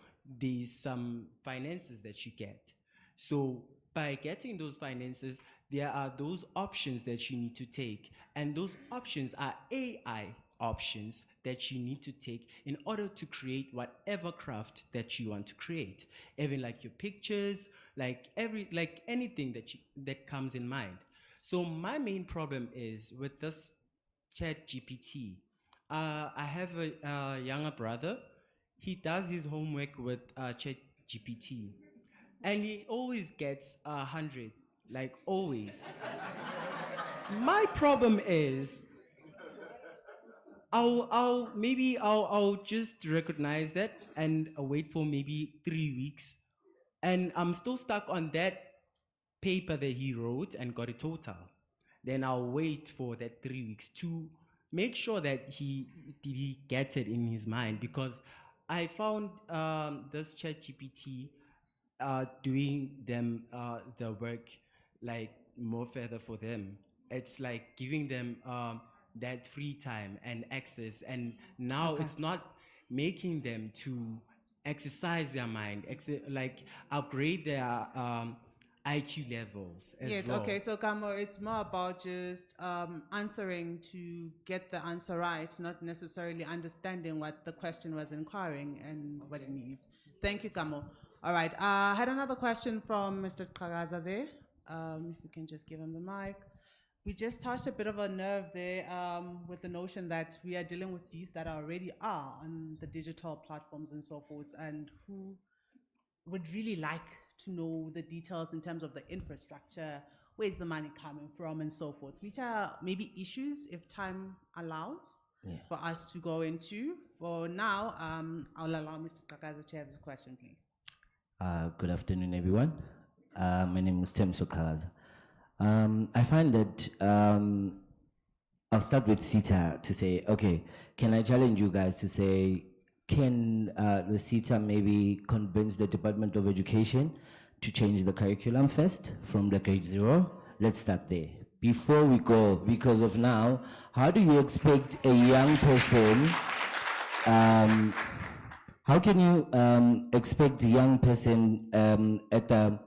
there's some finances that you get. So by getting those finances, there are those options that you need to take. And those options are AI options that you need to take in order to create whatever craft that you want to create. Even like your pictures, like anything that comes in mind. So my main problem is with this Chat GPT. I have a younger brother. He does his homework with Chat GPT, and he always gets 100, like always. My problem is, I'll just recognize that and wait for maybe 3 weeks, and I'm still stuck on that paper that he wrote and got a total. Then I'll wait for that 3 weeks to make sure that he gets it in his mind, because I found this ChatGPT doing them the work like more further for them. It's like giving them that free time and access, and now it's not making them to exercise their mind, like upgrade their IQ levels as Yes, well. okay, so Kamo, it's more about just answering to get the answer right, not necessarily understanding what the question was inquiring and what it needs. Thank you, Kamo. All right, I had another question from Mr. Kagaza there. If you can just give him the mic. We just touched a bit of a nerve there with the notion that we are dealing with youth that already are on the digital platforms and so forth, and who would really like to know the details in terms of the infrastructure, where's the money coming from, and so forth, which are maybe issues, if time allows, for us to go into. For now, I'll allow Mr. Kakaza to have his question, please. Good afternoon, everyone. My name is Tim Sokaz. I find that I'll start with CETA to say, okay, can I challenge you guys to say, can the CETA maybe convince the Department of Education to change the curriculum first from the grade 0? Let's start there. Before we go, because of now, how do you expect a young person, how can you expect a young person at the,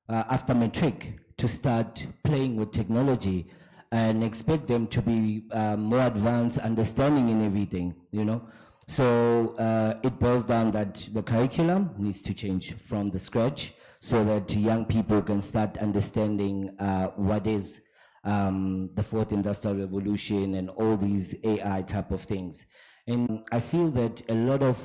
after matric to start playing with technology and expect them to be more advanced, understanding in everything, you know? So it boils down that the curriculum needs to change from the scratch so that young people can start understanding what is the fourth industrial revolution and all these AI type of things. And I feel that a lot of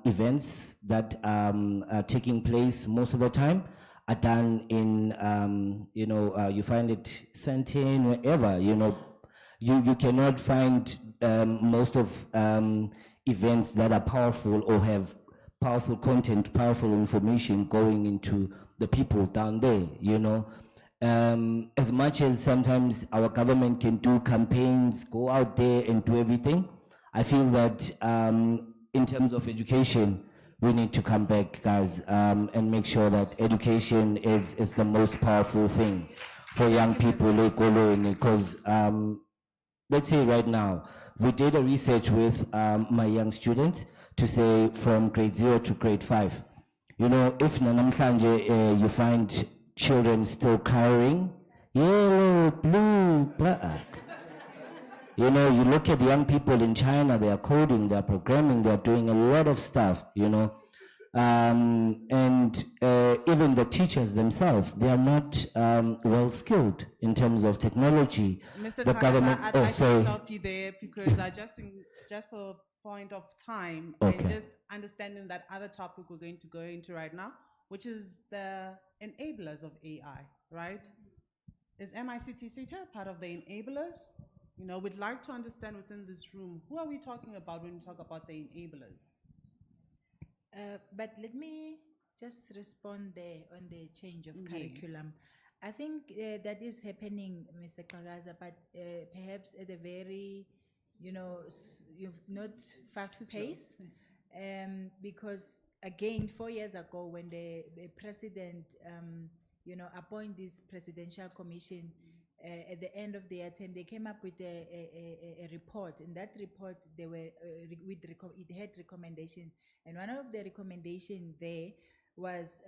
events that are taking place most of the time are done in, you know, you find it sent in wherever, you know, you cannot find most of events that are powerful or have powerful content, powerful information going into the people down there, you know. As much as sometimes our government can do campaigns, go out there and do everything, I feel that in terms of education, we need to come back, guys, and make sure that education is the most powerful thing for young people, because let's say right now, we did a research with my young students to say from grade 0 to grade 5. You know, if nanamhlanje you find children still coloring yellow, blue, black. You know, you look at young people in China, they are coding, they are programming, they are doing a lot of stuff, you know. And even the teachers themselves, they are not well skilled in terms of technology. Mr. The Kagaza, government, I'd oh, like sorry. to stop you there because I just for point of time, Okay. and just understanding that other topic we're going to go into right now, which is the enablers of AI, right? Is MICT CETA part of the enablers? You know, we'd like to understand within this room, who are we talking about when we talk about the enablers? But let me just respond there on the change of Yes. curriculum. I think that is happening, Mr. Kagaza, but perhaps at a very, you know, not fast pace, because again, 4 years ago, when the president, you know, appoint this presidential commission, at the end of their term, they came up with a report. In that report, they were it had recommendation, and one of the recommendation there was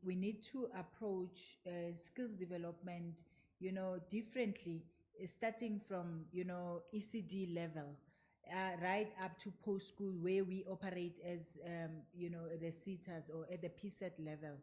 we need to approach skills development, you know, differently, starting from, you know, ECD level, right up to post school, where we operate as you know, the CETAs or at the PSET level.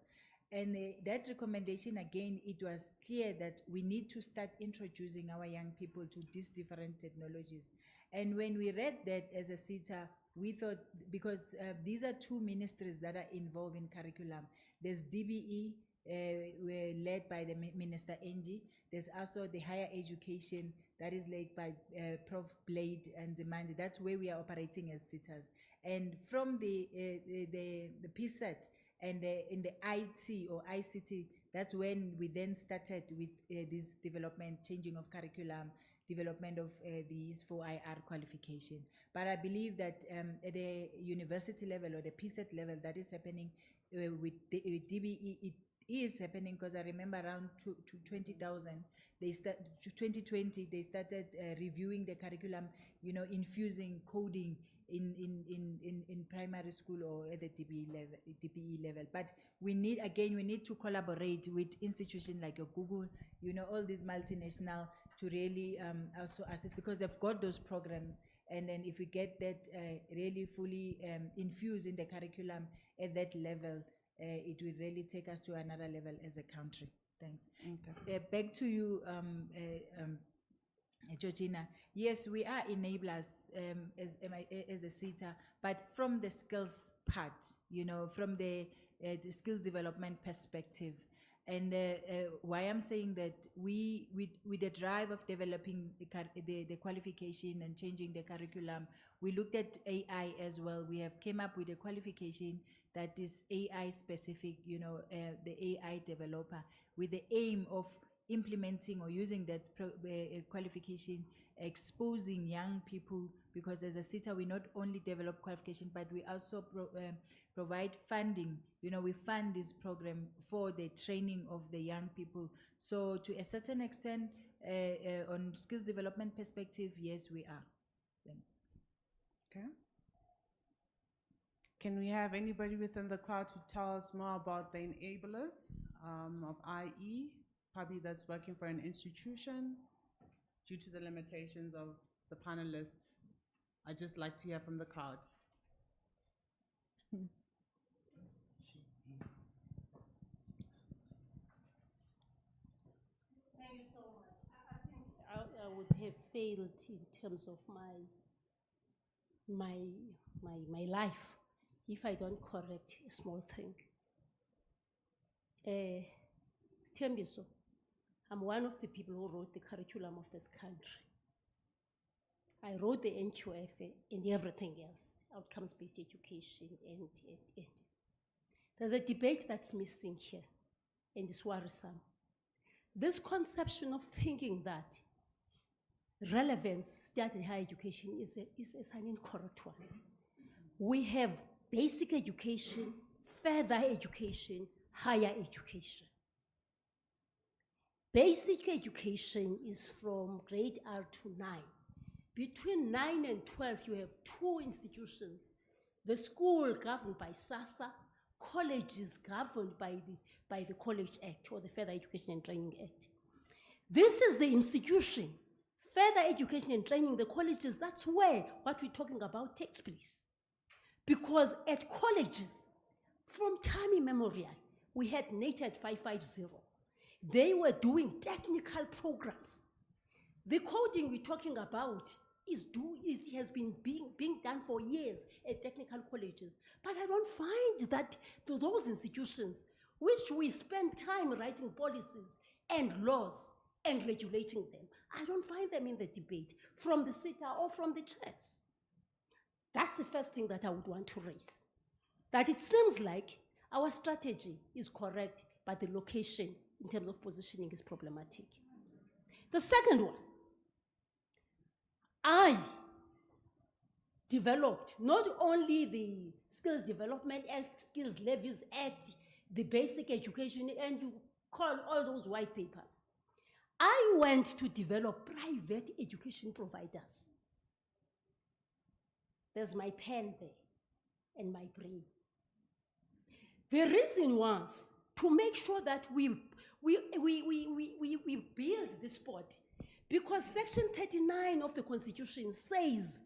And that recommendation, again, it was clear that we need to start introducing our young people to these different technologies. And when we read that as a CETA, we thought, because these are two ministries that are involved in curriculum. There's DBE, led by the Minister Angie. There's also the higher education that is led by Prof. Blade and Zemandi. That's where we are operating as CETAs. And from the PSET, and in the IT or ICT, that's when we then started with this development, changing of curriculum, development of these 4IR qualification. But I believe that at the university level or the PSET level, that is happening with DBE. It is happening because I remember around 20,000, they start to 2020, they started reviewing the curriculum, you know, infusing coding in primary school or at the DBE level. But we need to collaborate with institutions like your Google, all these multinational to really also assist, because they've got those programs. And then if we get that really fully infused in the curriculum at that level, it will really take us to another level as a country. Thanks. Okay. Back to you, Georgina. Yes, we are enablers as a SETA, but from the skills part, from the skills development perspective. And why I'm saying that with the drive of developing the qualification and changing the curriculum, we looked at AI as well. We have came up with a qualification that is AI specific, the AI developer, with the aim of implementing or using that qualification, exposing young people, because as a SETA, we not only develop qualification, but we also provide funding. We fund this program for the training of the young people. So to a certain extent, on skills development perspective, yes, we are. Thanks. Okay. Can we have anybody within the crowd to tell us more about the enablers of IE, probably that's working for an institution due to the limitations of the panelists? I'd just like to hear from the crowd. Thank you so much. I think I would have failed in terms of my life if I don't correct a small thing. Sthembiso, I'm one of the people who wrote the curriculum of this country. I wrote the NQF and everything else, outcomes-based education, and. There's a debate that's missing here, and it's worrisome. This conception of thinking that relevance started higher education is an incorrect one. We have basic education, further education, higher education. Basic education is from grade R to 9. Between 9 and 12, you have two institutions. The school governed by SASSA, colleges governed by the College Act, or the Further Education and Training Act. This is the institution. Further education and training, the colleges, that's where what we're talking about takes place. Because at colleges, from time immemorial, we had NATED 550. They were doing technical programs. The coding we're talking about has been being done for years at technical colleges. But I don't find that to those institutions, which we spend time writing policies and laws and regulating them, I don't find them in the debate from the SETA or from the chairs. That's the first thing that I would want to raise. That it seems like our strategy is correct, but the location in terms of positioning is problematic. The second one, I developed not only the Skills Development Act, Skills Levies Act, the Basic Education, and you call all those white papers. I went to develop private education providers. There's my pen there and my brain. The reason was to make sure that we build this sport, because Section 39 of the Constitution says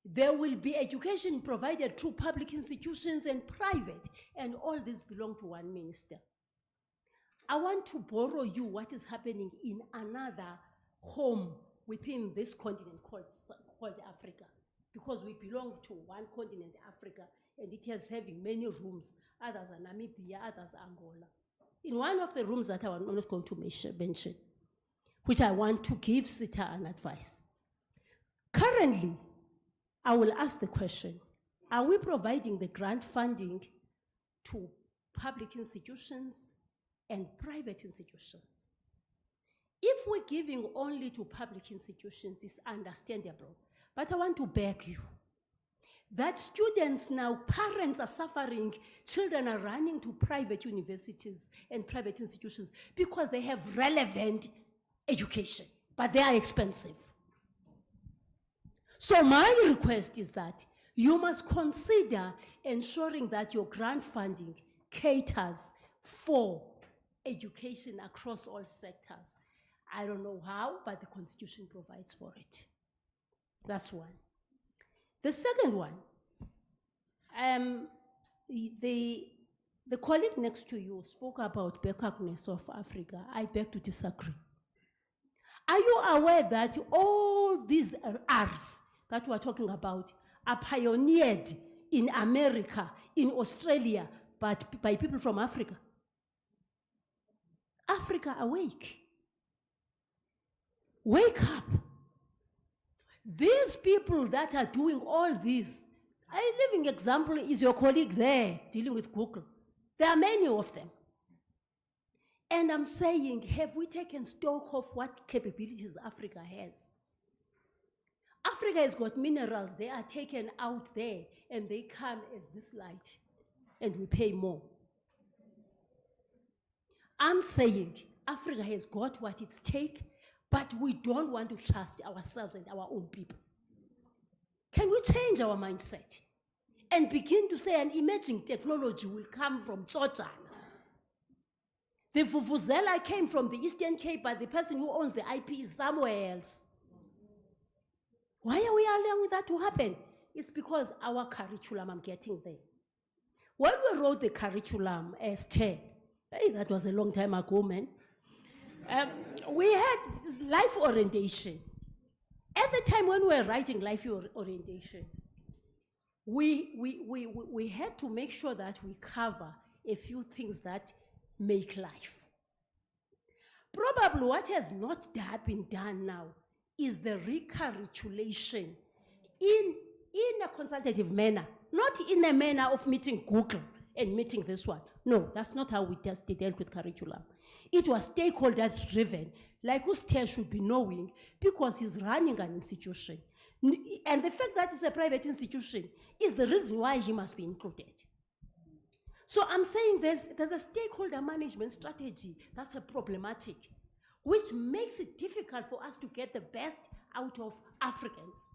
there will be education provided through public institutions and private, and all these belong to one minister. I want to borrow you what is happening in another home within this continent called Africa, because we belong to one continent, Africa, and it is having many rooms. Others are Namibia, others are Angola. In one of the rooms that I'm not going to mention, which I want to give SETA an advice. Currently, I will ask the question, are we providing the grant funding to public institutions and private institutions? If we're giving only to public institutions, it's understandable. But I want to beg you that students now, parents are suffering, children are running to private universities and private institutions because they have relevant education, but they are expensive. So my request is that you must consider ensuring that your grant funding caters for education across all sectors. I don't know how, but the Constitution provides for it. That's one. The second one, the colleague next to you spoke about backwardness of Africa. I beg to disagree. Are you aware that all these R's that we're talking about are pioneered in America, in Australia, but by people from Africa? Africa, awake. Wake up. These people that are doing all this, a living example is your colleague there dealing with Google. There are many of them. And I'm saying, have we taken stock of what capabilities Africa has? Africa has got minerals, they are taken out there and they come as this light and we pay more. I'm saying Africa has got what it's take, but we don't want to trust ourselves and our own people. Can we change our mindset and begin to say an emerging technology will come from Tsotsana? The Vuvuzela came from the Eastern Cape, but the person who owns the IP is somewhere else. Why are we allowing that to happen? It's because our curriculum, I'm getting there. When we wrote the curriculum as TE, hey, that was a long time ago, man. We had this life orientation. At the time when we were writing life orientation, we had to make sure that we cover a few things that make life. Probably what has not been done now is the recurriculation in a consultative manner, not in a manner of meeting Google and meeting this one. No, that's not how we dealt with curriculum. It was stakeholder driven, like Uste should be knowing because he's running an institution. And the fact that it's a private institution is the reason why he must be included. So I'm saying there's a stakeholder management strategy that's a problematic, which makes it difficult for us to get the best out of Africans.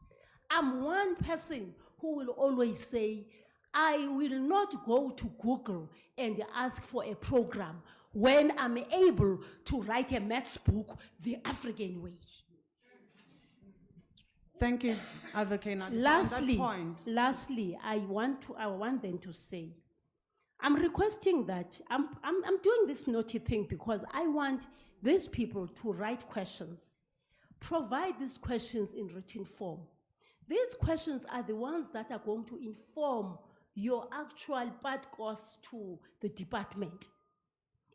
I'm one person who will always say, I will not go to Google and ask for a program when I'm able to write a maths book the African way. Thank you, Advocate Nandi. Lastly, I want them to say, I'm requesting that, I'm doing this naughty thing because I want these people to write questions. Provide these questions in written form. These questions are the ones that are going to inform your actual bad course to the department.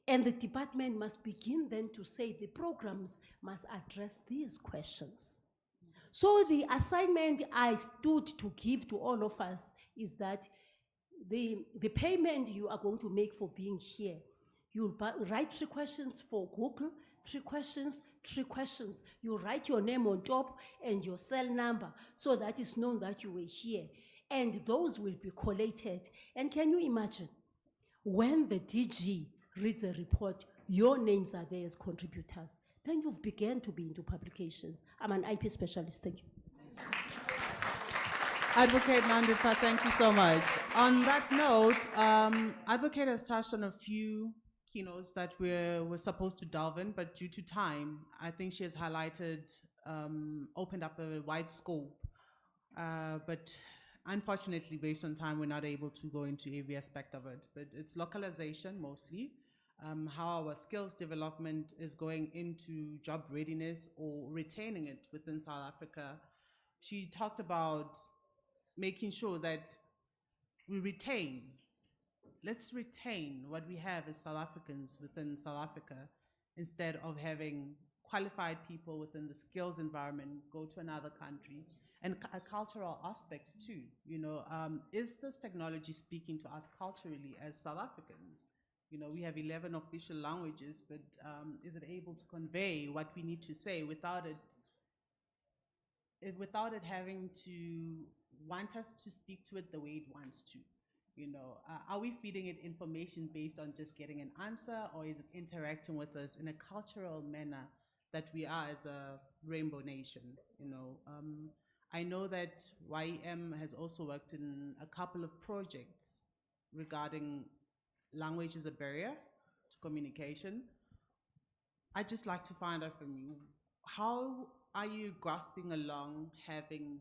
And the department must begin then to say the programs must address these questions. So the assignment I stood to give to all of us is that the payment you are going to make for being here, you'll write 3 questions for Google, 3 questions. You write your name on top and your cell number so that it's known that you were here. And those will be collated. And can you imagine, when the DG reads a report, your names are there as contributors, then you've begun to be into publications. I'm an IP specialist, thank you. Advocate Nandifa, thank you so much. On that note, Advocate has touched on a few keynotes that we're supposed to delve in, but due to time, I think she has highlighted, opened up a wide scope. But unfortunately, based on time, we're not able to go into every aspect of it. But it's localization mostly, how our skills development is going into job readiness or retaining it within South Africa. She talked about making sure that we retain, let's retain what we have as South Africans within South Africa instead of having qualified people within the skills environment go to another country. And a cultural aspect too, you know, is this technology speaking to us culturally as South Africans? You know, we have 11 official languages, but is it able to convey what we need to say without it having to want us to speak to it the way it wants to? You know, are we feeding it information based on just getting an answer, or is it interacting with us in a cultural manner that we are as a rainbow nation? You know, I know that YEM has also worked in a couple of projects regarding language as a barrier to communication. I'd just like to find out from you, how are you grasping along having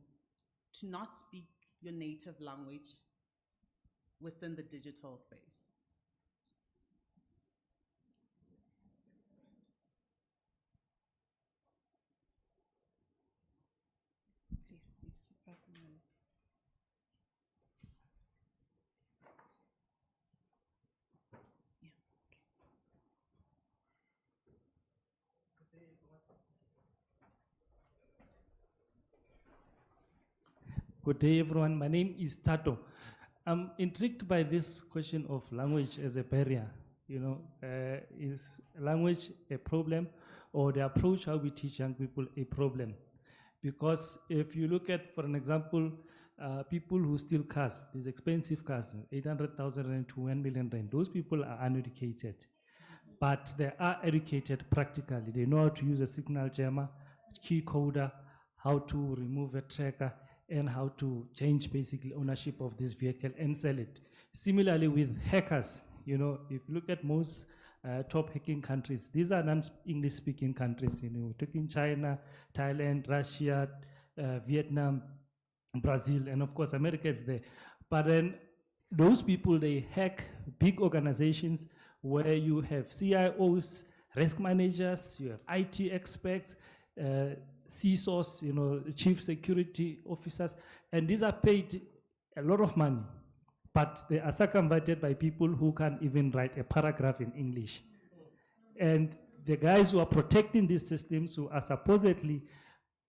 to not speak your native language within the digital space? Please, 5 minutes. Good day, everyone. My name is Tato. I'm intrigued by this question of language as a barrier. You know, is language a problem, or the approach how we teach young people a problem? Because if you look at, for an example, people who steal cars, these expensive cars, 800,000 rand to 1 million rand, those people are uneducated. But they are educated practically. They know how to use a signal jammer, key coder, how to remove a tracker, and how to change basically ownership of this vehicle and sell it. Similarly with hackers, you know, if you look at most top hacking countries, these are non-English speaking countries, you know, taking China, Thailand, Russia, Vietnam, Brazil, and of course America is there. But then those people, they hack big organizations where you have CIOs, risk managers, you have IT experts, CISOs, you know, chief security officers, and these are paid a lot of money, but they are circumvented by people who can't even write a paragraph in English. And the guys who are protecting these systems, who are supposedly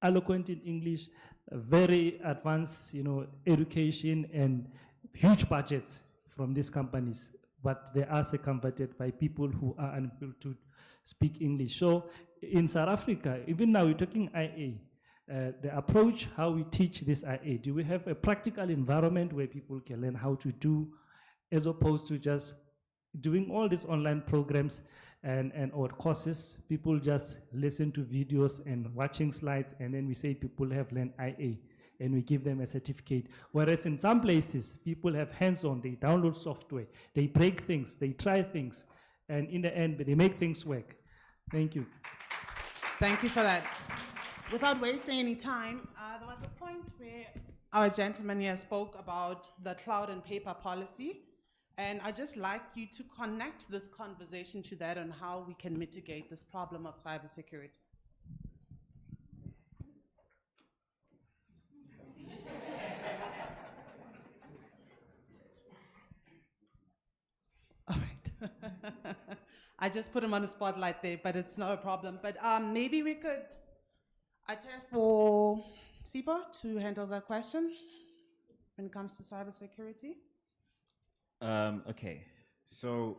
eloquent in English, very advanced, you know, education and huge budgets from these companies, but they are circumvented by people who are unable to speak English. So in South Africa, even now we're talking IA, the approach, how we teach this IA, do we have a practical environment where people can learn how to do, as opposed to just doing all these online programs and or courses? People just listen to videos and watching slides, and then we say people have learned IA, and we give them a certificate. Whereas in some places, people have hands-on, they download software, they break things, they try things, and in the end, they make things work. Thank you. Thank you for that. Without wasting any time, there was a point where our gentleman here spoke about the cloud and paper policy, and I'd just like you to connect this conversation to that and how we can mitigate this problem of cybersecurity. All right. I just put him on the spotlight there, but it's not a problem. But maybe we could attest for Sipho to handle that question when it comes to cybersecurity. Okay, so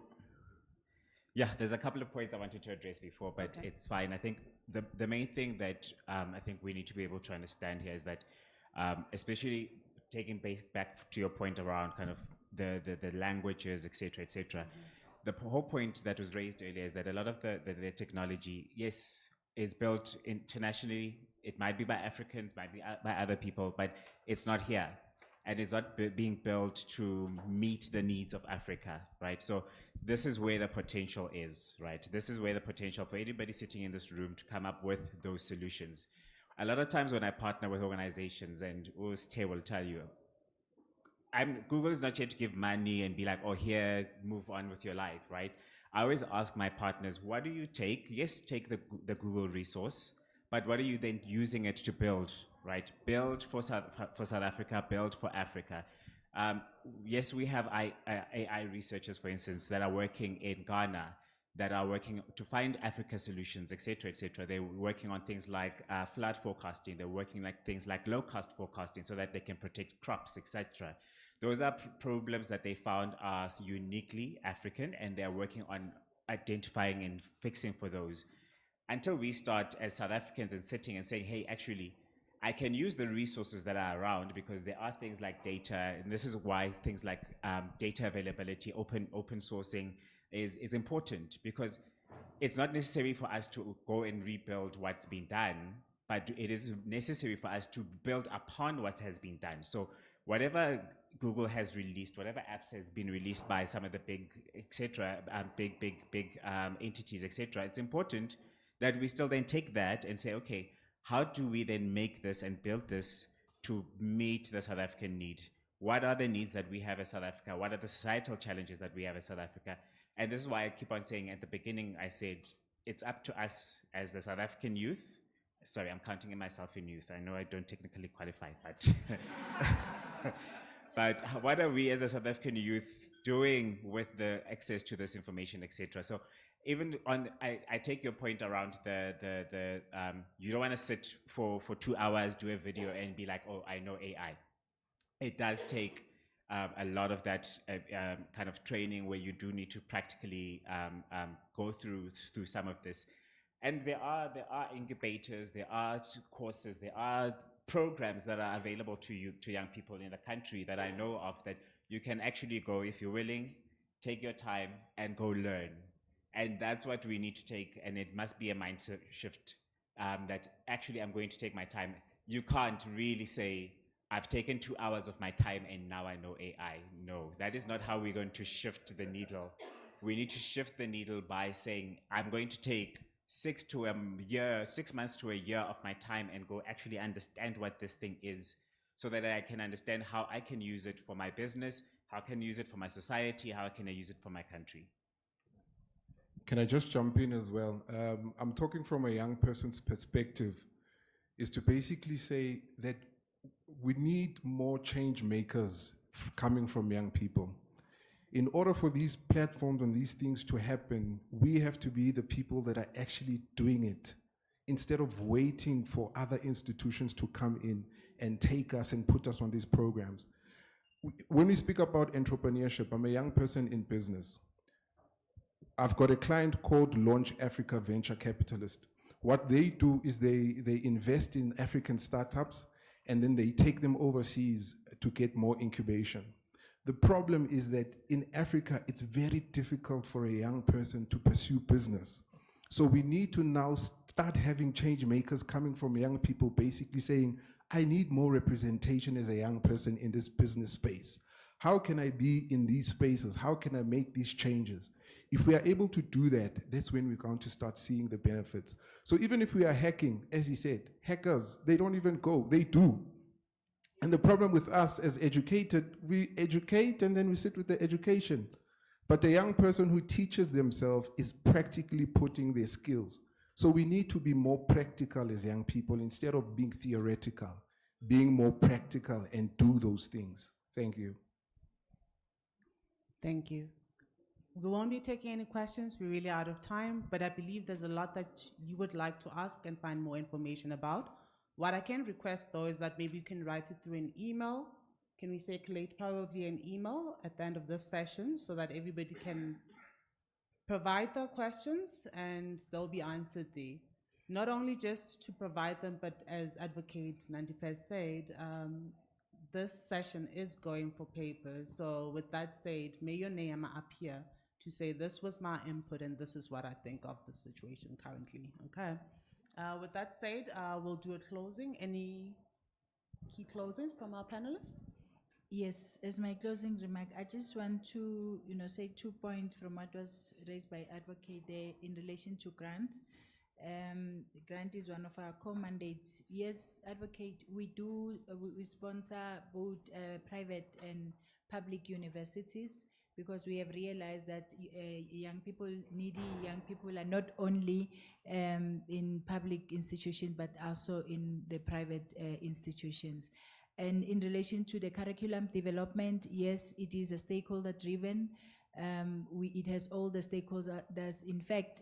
yeah, there's a couple of points I wanted to address before, but Okay. it's fine. I think the main thing that I think we need to be able to understand here is that, especially taking back to your point around kind of the languages, et cetera, the whole point that was raised earlier is that a lot of the technology, yes, is built internationally. It might be by Africans, might be by other people, but it's not here. And it's not being built to meet the needs of Africa, right? So this is where the potential is, right? This is where the potential for anybody sitting in this room to come up with those solutions. A lot of times when I partner with organizations, and Tay will tell you, Google is not here to give money and be like, oh, here, move on with your life, right? I always ask my partners, what do you take? Yes, take the Google resource, but what are you then using it to build, right? Build for South Africa, build for Africa. Yes, we have AI researchers, for instance, that are working in Ghana, that are working to find Africa solutions, et cetera, et cetera. They're working on things like flood forecasting. They're working like things like low-cost forecasting so that they can protect crops, et cetera. Those are problems that they found are uniquely African, and they're working on identifying and fixing for those. Until we start as South Africans and sitting and saying, hey, actually, I can use the resources that are around, because there are things like data, and this is why things like data availability, open sourcing is important, because it's not necessary for us to go and rebuild what's been done. but it is necessary for us to build upon what has been done. So whatever Google has released, whatever apps has been released by some of the big, etc., big entities, etc., it's important that we still then take that and say, okay, how do we then make this and build this to meet the South African need? What are the needs that we have as South Africa? What are the societal challenges that we have as South Africa? And this is why I keep on saying at the beginning, I said, it's up to us as the South African youth. Sorry, I'm counting myself in youth. I know I don't technically qualify, but but what are we as a South African youth doing with the access to this information, etc.? So even on, I take your point around the you don't want to sit for 2 hours, do a video and be like, oh, I know AI. It does take a lot of that kind of training where you do need to practically go through some of this. And there are incubators, there are courses, there are programs that are available to young people in the country that I know of, that you can actually go, if you're willing, take your time and go learn. And that's what we need to take, and it must be a mindset shift, that actually I'm going to take my time. You can't really say, I've taken 2 hours of my time and now I know AI. No, that is not how we're going to shift the needle. We need to shift the needle by saying, I'm going to take 6 months to a year of my time and go actually understand what this thing is, so that I can understand how I can use it for my business, how I can use it for my society, how can I use it for my country. Can I just jump in as well? I'm talking from a young person's perspective, is to basically say that we need more change makers coming from young people. In order for these platforms and these things to happen, we have to be the people that are actually doing it, instead of waiting for other institutions to come in and take us and put us on these programs. When we speak about entrepreneurship, I'm a young person in business. I've got a client called Launch Africa Venture Capitalist. What they do is they invest in African startups, and then they take them overseas to get more incubation. The problem is that in Africa, it's very difficult for a young person to pursue business. So we need to now start having change makers coming from young people, basically saying, I need more representation as a young person in this business space. How can I be in these spaces? How can I make these changes? If we are able to do that, that's when we're going to start seeing the benefits. So even if we are hacking, as he said, hackers, they don't even go, they do. And the problem with us as educated, we educate and then we sit with the education. But the young person who teaches themselves is practically putting their skills. So we need to be more practical as young people instead of being theoretical, being more practical and do those things. Thank you. Thank you. We won't be taking any questions. We're really out of time, but I believe there's a lot that you would like to ask and find more information about. What I can request, though, is that maybe you can write it through an email. Can we circulate probably an email at the end of this session so that everybody can provide their questions and they'll be answered there? Not only just to provide them, but as Advocate Nandipes said, this session is going for paper. So with that said, may your name appear to say, this was my input and this is what I think of the situation currently, okay? With that said, we'll do a closing. Any key closings from our panelists? Yes, as my closing remark, I just want to, say 2 points from what was raised by Advocate there in relation to grant. Grant is one of our core mandates. Yes, Advocate, we sponsor both private and public universities, because we have realized that needy young people are not only in public institutions, but also in the private institutions. And in relation to the curriculum development, yes, it is a stakeholder driven. It has all the stakeholders. In fact,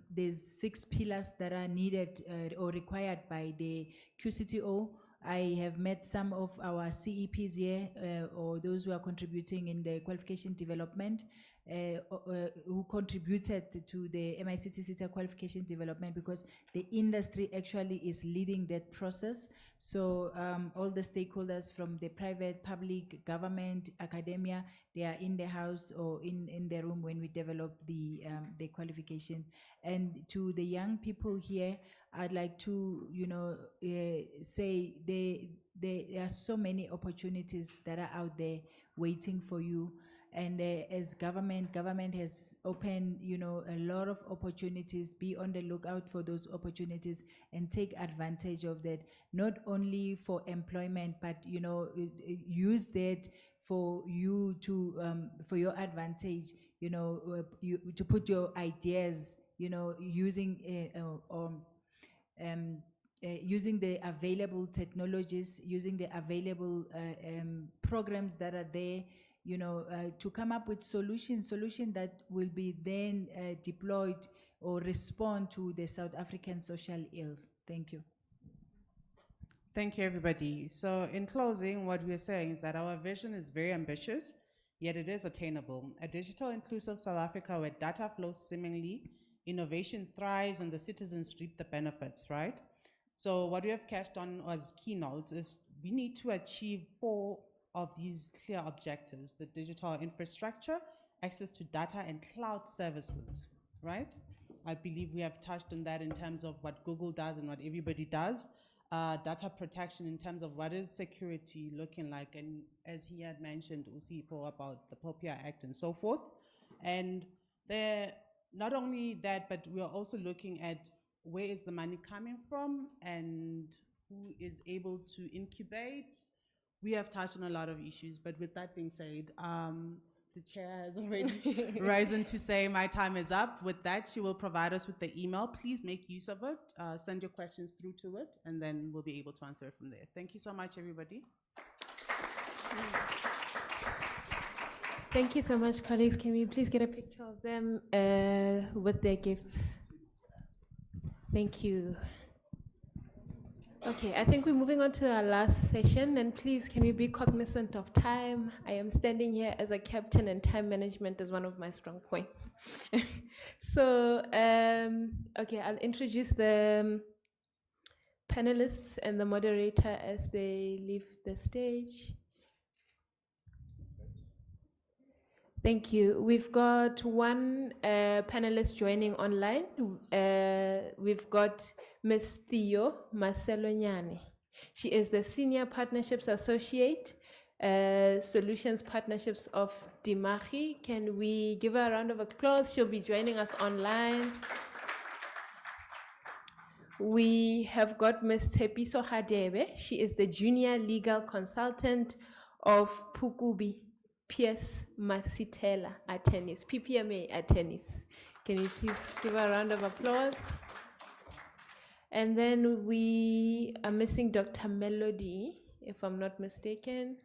there's 6 pillars that are needed or required by the QCTO. I have met some of our CEPs here, or those who are contributing in the qualification development, who contributed to the MICT qualification development, because the industry actually is leading that process. So all the stakeholders from the private, public, government, academia, they are in the house or in the room when we develop the qualification. And to the young people here, I'd like to, say there are so many opportunities that are out there waiting for you. And as government has opened, a lot of opportunities. Be on the lookout for those opportunities and take advantage of that, not only for employment, but, use that for you to, for your advantage, to put your ideas, using using the available technologies, using the available programs that are there, to come up with solutions that will be then deployed or respond to the South African social ills. Thank you. Thank you, everybody. So in closing, what we're saying is that our vision is very ambitious, yet it is attainable. A digital inclusive South Africa where data flows seamlessly, innovation thrives, and the citizens reap the benefits, right? So what we have cashed on as keynotes is we need to achieve 4 of these clear objectives: the digital infrastructure, access to data, and cloud services, right? I believe we have touched on that in terms of what Google does and what everybody does. Data protection in terms of what is security looking like, and as he had mentioned, Usipo, about the POPIA Act and so forth. And there, not only that, but we are also looking at where is the money coming from and who is able to incubate. We have touched on a lot of issues, but with that being said, the chair has already risen to say my time is up. With that, she will provide us with the email. Please make use of it. Send your questions through to it, and then we'll be able to answer it from there. Thank you so much, everybody. Thank you so much, colleagues. Can we please get a picture of them with their gifts? Thank you. Okay, I think we're moving on to our last session, and please, can we be cognizant of time? I am standing here as a captain, and time management is one of my strong points. So, okay, I'll introduce the panelists and the moderator as they leave the stage. Thank you. We've got one panelist joining online. We've got Ms. Theo Marcelonyane. She is the Senior Partnerships Associate, Solutions Partnerships of Dimachi. Can we give her a round of applause? She'll be joining us online. We have got Ms. Tshepiso Hadebe. She is the Junior Legal Consultant of Pukubi PS Masitela Attorneys, PPMA Attorneys. Can you please give a round of applause? And then we are missing Dr. Melody, if I'm not mistaken.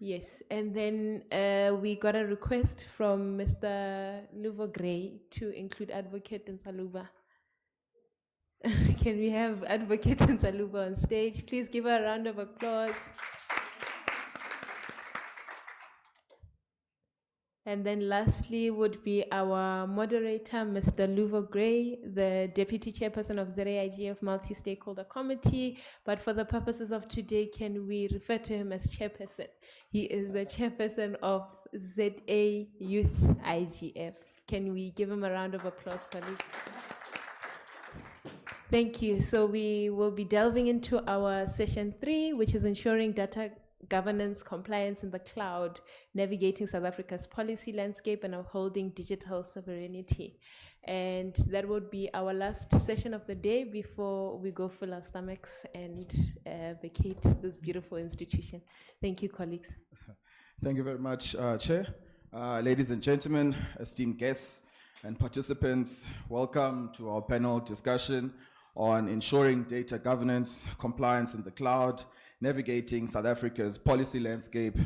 Yes, and then we got a request from Mr. Luvo Gray to include Advocate Nsaluba. Can we have Advocate Nsaluba on stage? Please give her a round of applause. And then lastly would be our moderator, Mr. Luvo Gray, the Deputy Chairperson of ZAIGF Multi-Stakeholder Committee. But for the purposes of today, can we refer to him as Chairperson? He is the Chairperson of ZA Youth IGF. Can we give him a round of applause, colleagues? Thank you. So we will be delving into our session 3, which is ensuring data governance, compliance in the cloud, navigating South Africa's policy landscape, and upholding digital sovereignty. And that would be our last session of the day before we go fill our stomachs and vacate this beautiful institution. Thank you, colleagues. Thank you very much, Chair. Ladies and gentlemen, esteemed guests and participants, welcome to our panel discussion on ensuring data governance, compliance in the cloud, navigating South Africa's policy landscape,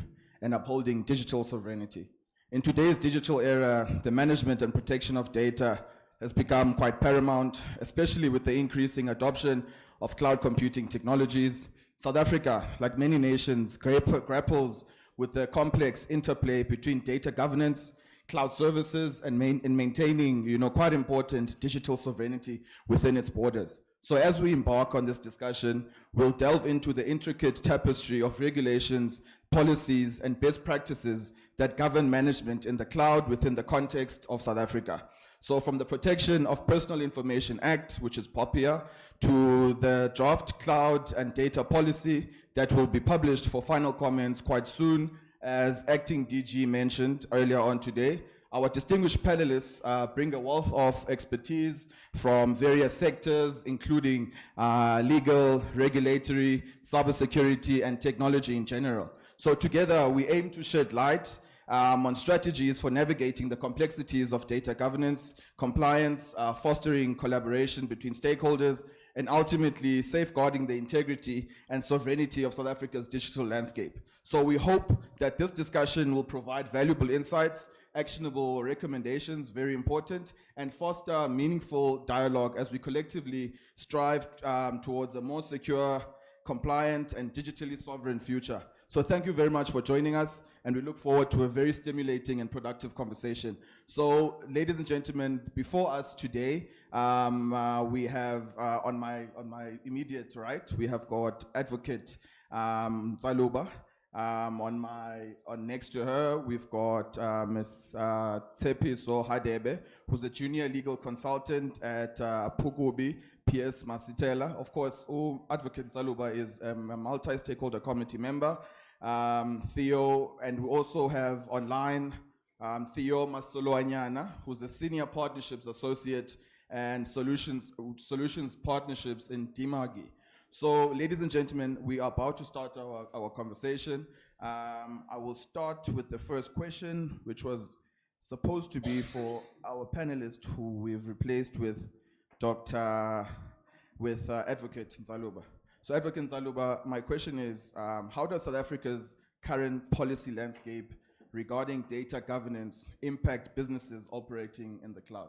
and upholding digital sovereignty. In today's digital era, the management and protection of data has become quite paramount, especially with the increasing adoption of cloud computing technologies. South Africa, like many nations, grapples with the complex interplay between data governance, cloud services, and maintaining, quite important digital sovereignty within its borders. So as we embark on this discussion, we'll delve into the intricate tapestry of regulations, policies, and best practices that govern management in the cloud within the context of South Africa. So from the Protection of Personal Information Act, which is POPIA, to the draft cloud and data policy that will be published for final comments quite soon, as Acting DG mentioned earlier on today. Our distinguished panelists bring a wealth of expertise from various sectors, including legal, regulatory, cybersecurity, and technology in general. So together, we aim to shed light on strategies for navigating the complexities of data governance, compliance, fostering collaboration between stakeholders, and ultimately safeguarding the integrity and sovereignty of South Africa's digital landscape. So we hope that this discussion will provide valuable insights, actionable recommendations, very important, and foster meaningful dialogue as we collectively strive towards a more secure, compliant, and digitally sovereign future. So thank you very much for joining us, and we look forward to a very stimulating and productive conversation. So, ladies and gentlemen, before us today, we have on my immediate right, we have got Advocate Zaluba. On next to her, we've got Ms. Tsepiso Hadebe, who's a junior legal consultant at Pugubi PS Masitela. Of course, Advocate Zaluba is a multi-stakeholder committee member. Theo, and we also have online Theo Masoloanyana, who's a senior partnerships associate and solutions partnerships in Dimagi. So, ladies and gentlemen, we are about to start our conversation. I will start with the first question, which was supposed to be for our panelist, who we've replaced with Advocate Nzaluba. So, Advocate Nzaluba, my question is, how does South Africa's current policy landscape regarding data governance impact businesses operating in the cloud?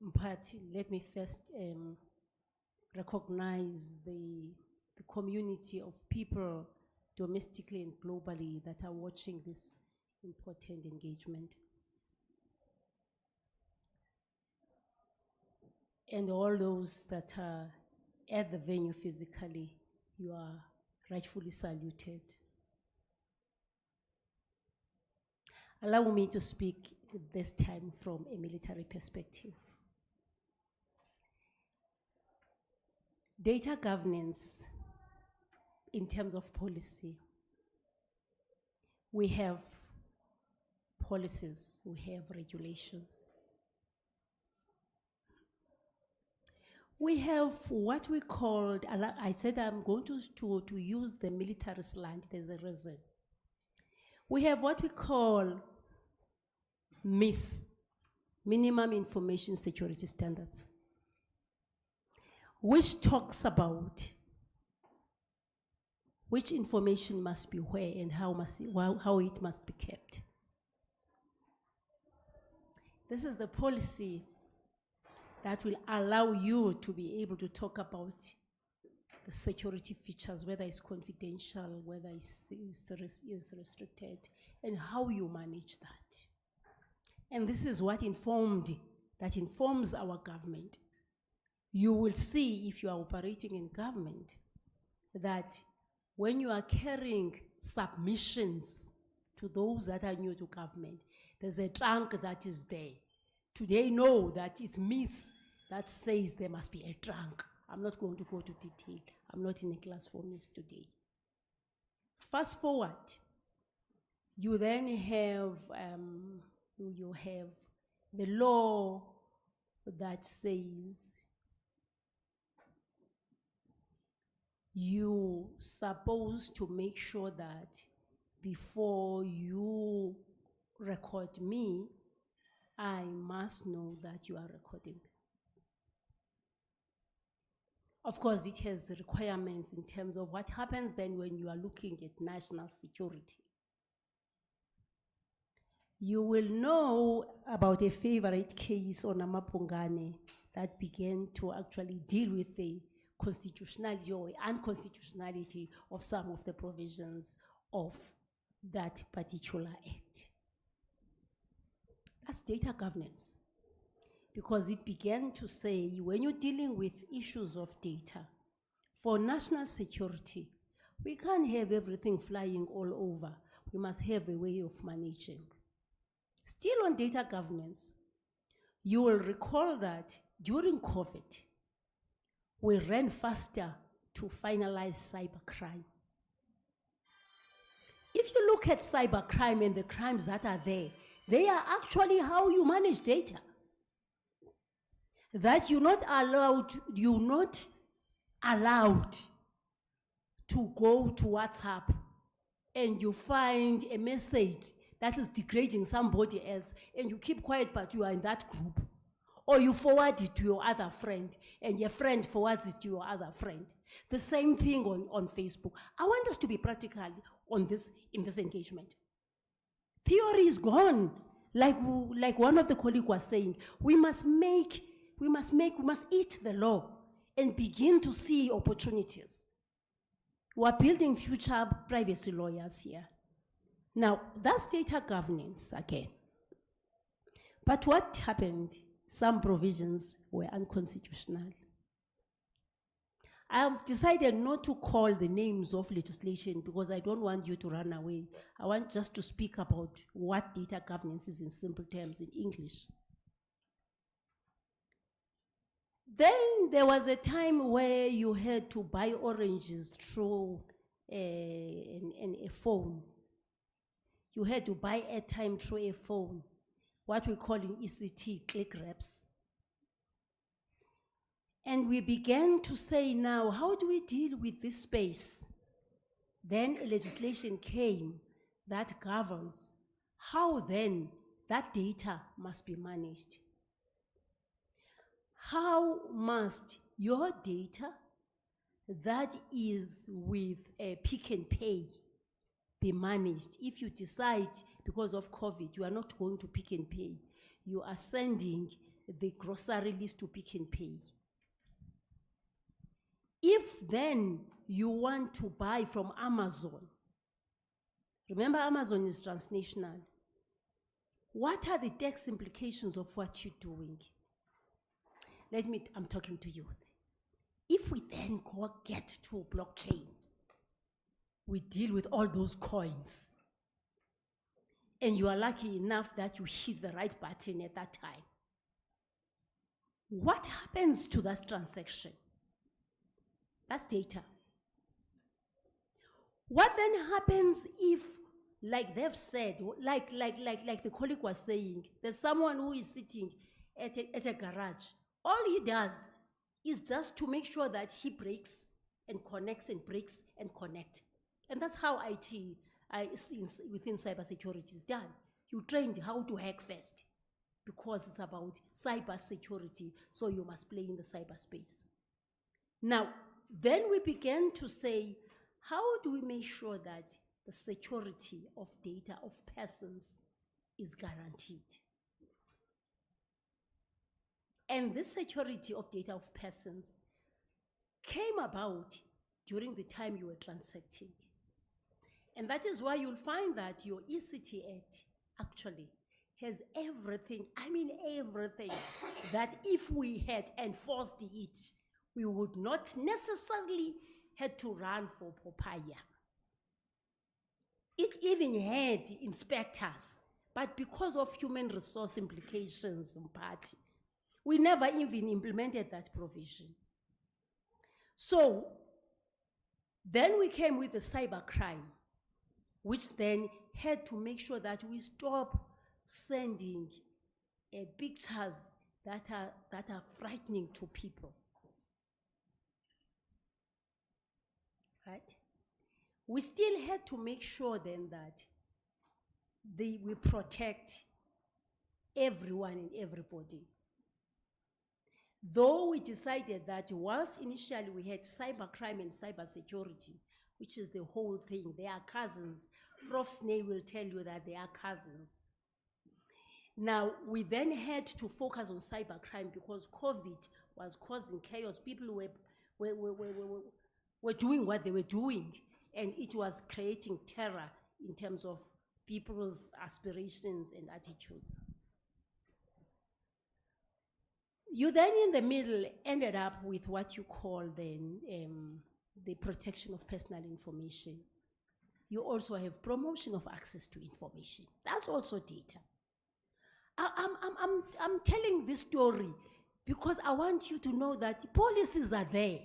Mphathi, let me first recognize the community of people domestically and globally that are watching this important engagement. And all those that are at the venue physically, you are rightfully saluted. Allow me to speak this time from a military perspective. Data governance, in terms of policy, we have policies, we have regulations. We have what we called, I said I'm going to use the military slang, there's a reason. We have what we call MIS, Minimum Information Security Standards, which talks about which information must be where and how it must be kept. This is the policy that will allow you to be able to talk about the security features, whether it's confidential, whether it's restricted, and how you manage that. And this is what informs our government. You will see, if you are operating in government, that when you are carrying submissions to those that are new to government, there's a trunk that is there. Today, know that it's MIS that says there must be a trunk. I'm not going to go to detail. I'm not in a class for MIS today. Fast forward, you then have the law that says you're supposed to make sure that before you record me, I must know that you are recording. Of course, it has requirements in terms of what happens then when you are looking at national security. You will know about a favorite case on Amapongane that began to actually deal with the constitutionality or unconstitutionality of some of the provisions of that particular act. That's data governance, because it began to say when you're dealing with issues of data, for national security, we can't have everything flying all over. we must have a way of managing. Still on data governance, you will recall that during COVID, we ran faster to finalize cybercrime. If you look at cybercrime and the crimes that are there, they are actually how you manage data. That you're not allowed to go to WhatsApp and you find a message that is degrading somebody else and you keep quiet but you are in that group. Or you forward it to your other friend and your friend forwards it to your other friend. The same thing on Facebook. I want us to be practical on this in this engagement. Theory is gone. Like one of the colleagues was saying, we must eat the law and begin to see opportunities. We're building future privacy lawyers here. Now, that's data governance again. But what happened? Some provisions were unconstitutional. I have decided not to call the names of legislation because I don't want you to run away. I want just to speak about what data governance is in simple terms in English. Then there was a time where you had to buy oranges through a phone. You had to buy airtime through a phone, what we call in ECT, click wraps. And we began to say now, how do we deal with this space? Then a legislation came that governs how then that data must be managed. How must your data that is with a Pick n Pay be managed if you decide because of COVID you are not going to Pick n Pay, you are sending the grocery list to Pick n Pay? If then you want to buy from Amazon, remember Amazon is transnational, what are the tax implications of what you're doing? I'm talking to you. If we then go get to blockchain, we deal with all those coins, and you are lucky enough that you hit the right button at that time. What happens to that transaction? That's data. What then happens if, like they've said, like the colleague was saying, there's someone who is sitting at a garage. All he does is just to make sure that he breaks and connects and breaks and connect. And that's how IT within cybersecurity is done. You trained how to hack first because it's about cybersecurity, so you must play in the cyberspace. Now, then we began to say, how do we make sure that the security of data of persons is guaranteed? And this security of data of persons came about during the time you were transacting. And that is why you'll find that your ECT Act actually has everything, I mean everything, that if we had enforced it, we would not necessarily had to run for Popeye. It even had inspectors, but because of human resource implications in party, we never even implemented that provision. So then we came with the cybercrime, which then had to make sure that we stop sending pictures that are frightening to people. Right? We still had to make sure then that we protect everyone and everybody. Though we decided that once initially we had cybercrime and cybersecurity, which is the whole thing, they are cousins. Prof. Snee will tell you that they are cousins. Now, we then had to focus on cybercrime because COVID was causing chaos. People were doing what they were doing, and it was creating terror in terms of people's aspirations and attitudes. You then in the middle ended up with what you call then the protection of personal information. You also have promotion of access to information. That's also data. I'm telling this story because I want you to know that policies are there.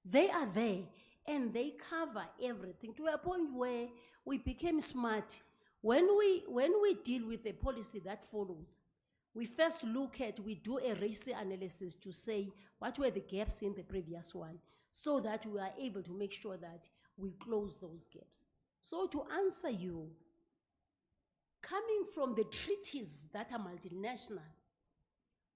They are there and they cover everything to a point where we became smart. When we deal with a policy that follows, we first we do a race analysis to say what were the gaps in the previous one so that we are able to make sure that we close those gaps. So to answer you, coming from the treaties that are multinational,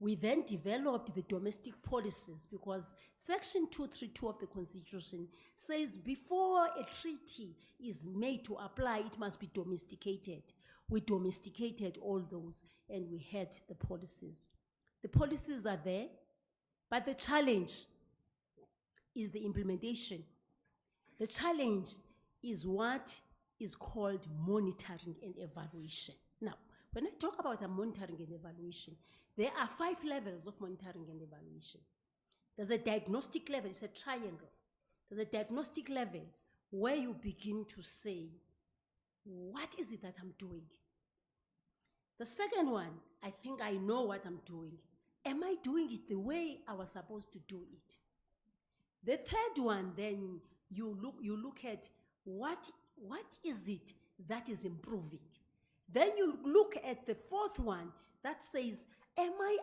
we then developed the domestic policies because Section 232 of the Constitution says before a treaty is made to apply, it must be domesticated. We domesticated all those and we had the policies. The policies are there, but the challenge is the implementation. The challenge is what is called monitoring and evaluation. Now, when I talk about a monitoring and evaluation, there are 5 levels of monitoring and evaluation. There's a diagnostic level, it's a triangle. There's a diagnostic level where you begin to say, what is it that I'm doing? The second one, I think I know what I'm doing. Am I doing it the way I was supposed to do it? The third one, then you look at what is it that is improving? Then you look at the fourth one that says, am I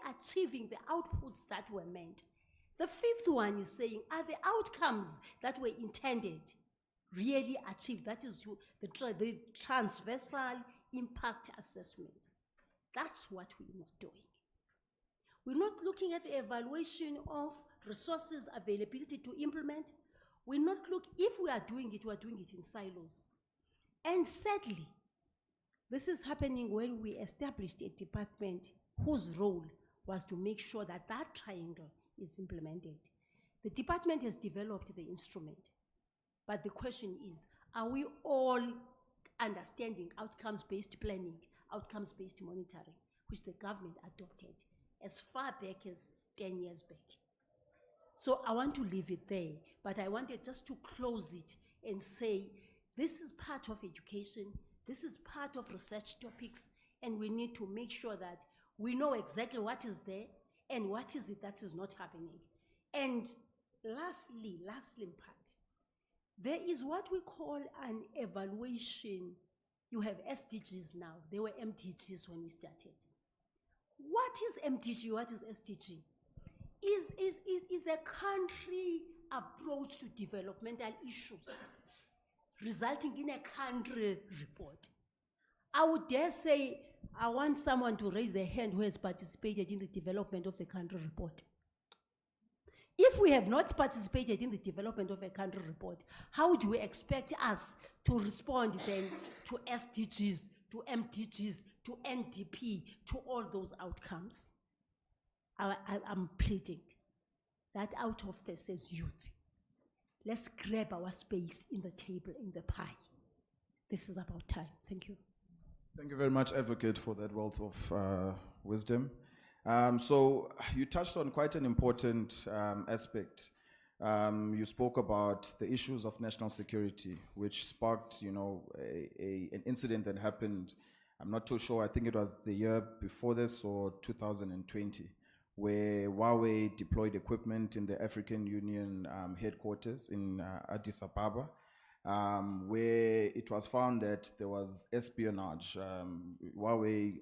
achieving the outputs that were meant? The fifth one is saying, are the outcomes that were intended really achieved? That is the transversal impact assessment. That's what we're not doing. We're not looking at the evaluation of resources availability to implement. We're not if we are doing it, we're doing it in silos. And sadly, this is happening when we established a department whose role was to make sure that that triangle is implemented. The department has developed the instrument, but the question is, are we all understanding outcomes-based planning, outcomes-based monitoring, which the government adopted as far back as 10 years back? So I want to leave it there, but I wanted just to close it and say, this is part of education, this is part of research topics, and we need to make sure that we know exactly what is there and what is it that is not happening. And lastly part, there is what we call an evaluation. You have SDGs now, they were MDGs when we started. What is MDG, what is SDG? Is a country approach to developmental issues resulting in a country report. I would dare say, I want someone to raise their hand who has participated in the development of the country report. If we have not participated in the development of a country report, how do we expect us to respond then to SDGs, to MDGs, to NDP, to all those outcomes? I'm pleading that out of this as youth, let's grab our space in the table, in the pie. This is about time. Thank you. Thank you very much, Advocate, for that wealth of wisdom. So you touched on quite an important aspect. You spoke about the issues of national security, which sparked, an incident that happened. I'm not too sure. I think it was the year before this or 2020, where Huawei deployed equipment in the African Union headquarters in Addis Ababa, where it was found that there was espionage. Huawei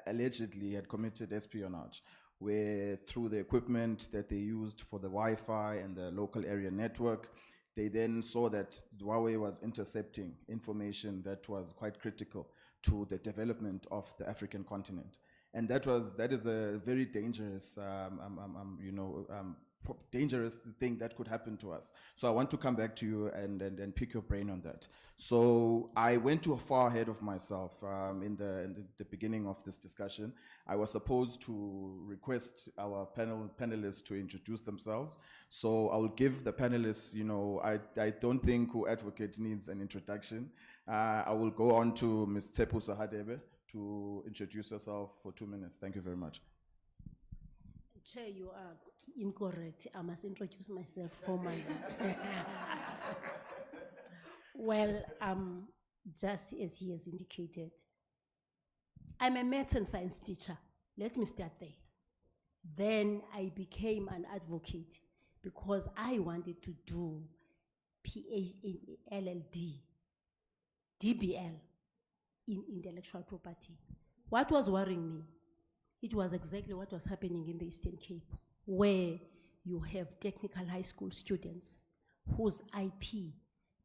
allegedly had committed espionage, where through the equipment that they used for the Wi-Fi and the local area network, they then saw that Huawei was intercepting information that was quite critical to the development of the African continent. And that is a very dangerous, dangerous thing that could happen to us. So I want to come back to you and pick your brain on that. So I went too far ahead of myself in the beginning of this discussion. I was supposed to request our panelists to introduce themselves. So I will give the panelists, I don't think who advocate needs an introduction. I will go on to Ms. Tshepo Sahadebe to introduce yourself for 2 minutes. Thank you very much. Chair, you are incorrect. I must introduce myself formally. Well, just as he has indicated, I'm a maths and science teacher. Let me start there. Then I became an advocate because I wanted to do PhD, LLD, DBL in intellectual property. What was worrying me? It was exactly what was happening in the Eastern Cape, where you have technical high school students whose IP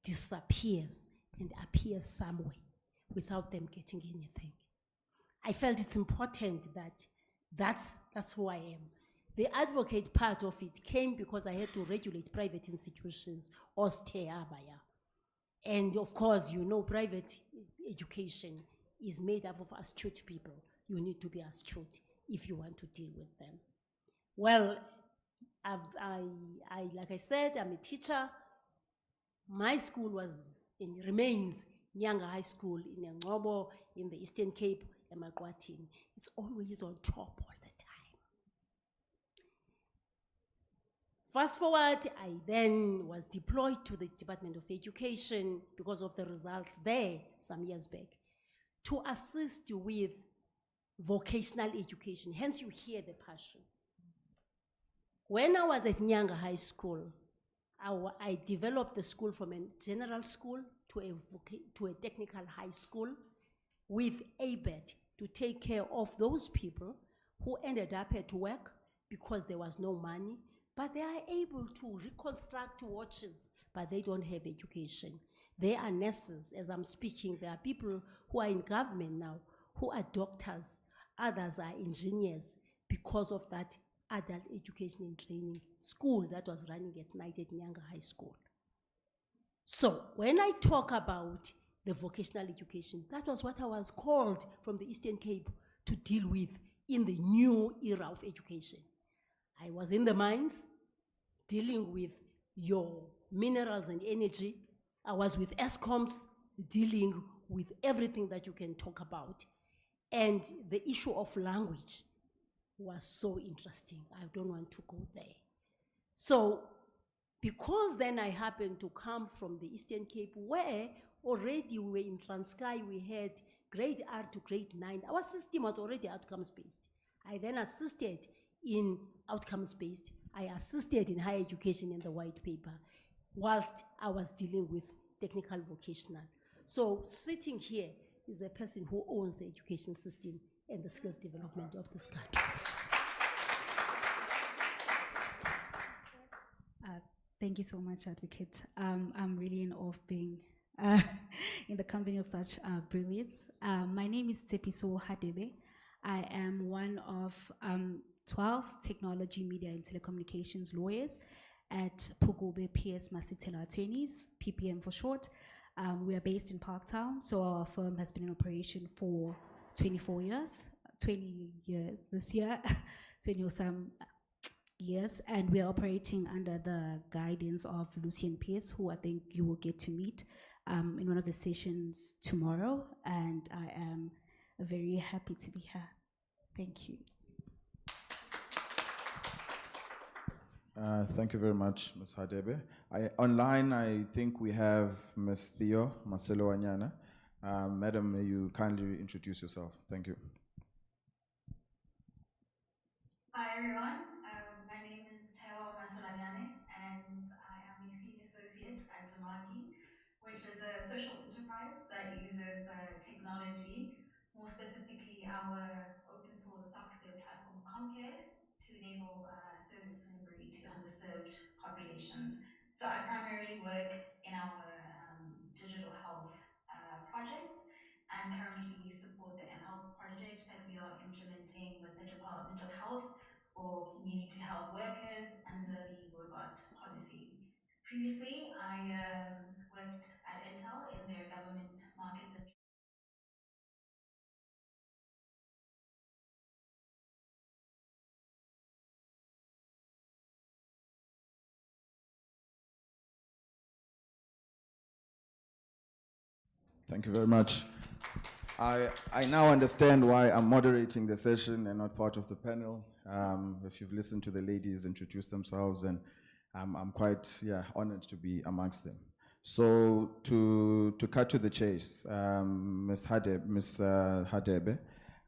disappears and appears somewhere without them getting anything. I felt it's important that that's who I am. The advocate part of it came because I had to regulate private institutions or stay abaya. And of course, you know, private education is made up of astute people. You need to be astute if you want to deal with them. Well, like I said, I'm a teacher. My school was and remains Nyanga High School in Ngobo, in the Eastern Cape, Emakwatini. It's always on top all the time. Fast forward, I then was deployed to the Department of Education because of the results there some years back to assist with vocational education. Hence, you hear the passion. When I was at Nyanga High School, I developed the school from a general school to a technical high school with ABET to take care of those people who ended up at work because there was no money, but they are able to reconstruct watches, but they don't have education. They are nurses. As I'm speaking, there are people who are in government now, who are doctors, others are engineers because of that adult education and training school that was running at night at Nyanga High School. So when I talk about the vocational education, that was what I was called from the Eastern Cape to deal with in the new era of education. I was in the mines dealing with your minerals and energy. I was with ESCOMs dealing with everything that you can talk about. And the issue of language was so interesting. I don't want to go there. So, because then I happened to come from the Eastern Cape, where already we were in Transkei, we had grade R to grade 9. Our system was already outcomes-based. I then assisted in outcomes-based. I assisted in higher education in the white paper, whilst I was dealing with technical vocational. So sitting here is a person who owns the education system and the skills development of this country. Thank you so much, Advocate. I'm really in awe of being in the company of such brilliance. My name is Tsepiso Hadebe. I am one of 12 technology, media, and telecommunications lawyers at Pugobe PS Masitela Attorneys, PPM for short. We are based in Parktown, so our firm has been in operation for 24 years, 20 years this year, 20 or some years, and we are operating under the guidance of Lucien Pierce, who I think you will get to meet in one of the sessions tomorrow, and I am very happy to be here. Thank you. Thank you very much, Ms. Hadebe. Online, I think we have Ms. Theo Marcelo Anyana. Madam, may you kindly introduce yourself? Thank you. Hi, everyone. My name is Theo Masolanyane, and I am a senior associate at Zamagi, which is a social enterprise that uses technology, more specifically our open source software platform Compare, to enable service delivery to underserved populations. So I primarily work in our digital health project, and currently support the mHealth project that we are implementing with the Department of Health for community health workers under the robot policy. Previously, I worked at Intel in their government markets. Thank you very much. I now understand why I'm moderating the session and not part of the panel. If you've listened to the ladies introduce themselves, and I'm quite honored to be amongst them. So to cut to the chase, Ms. Hadebe,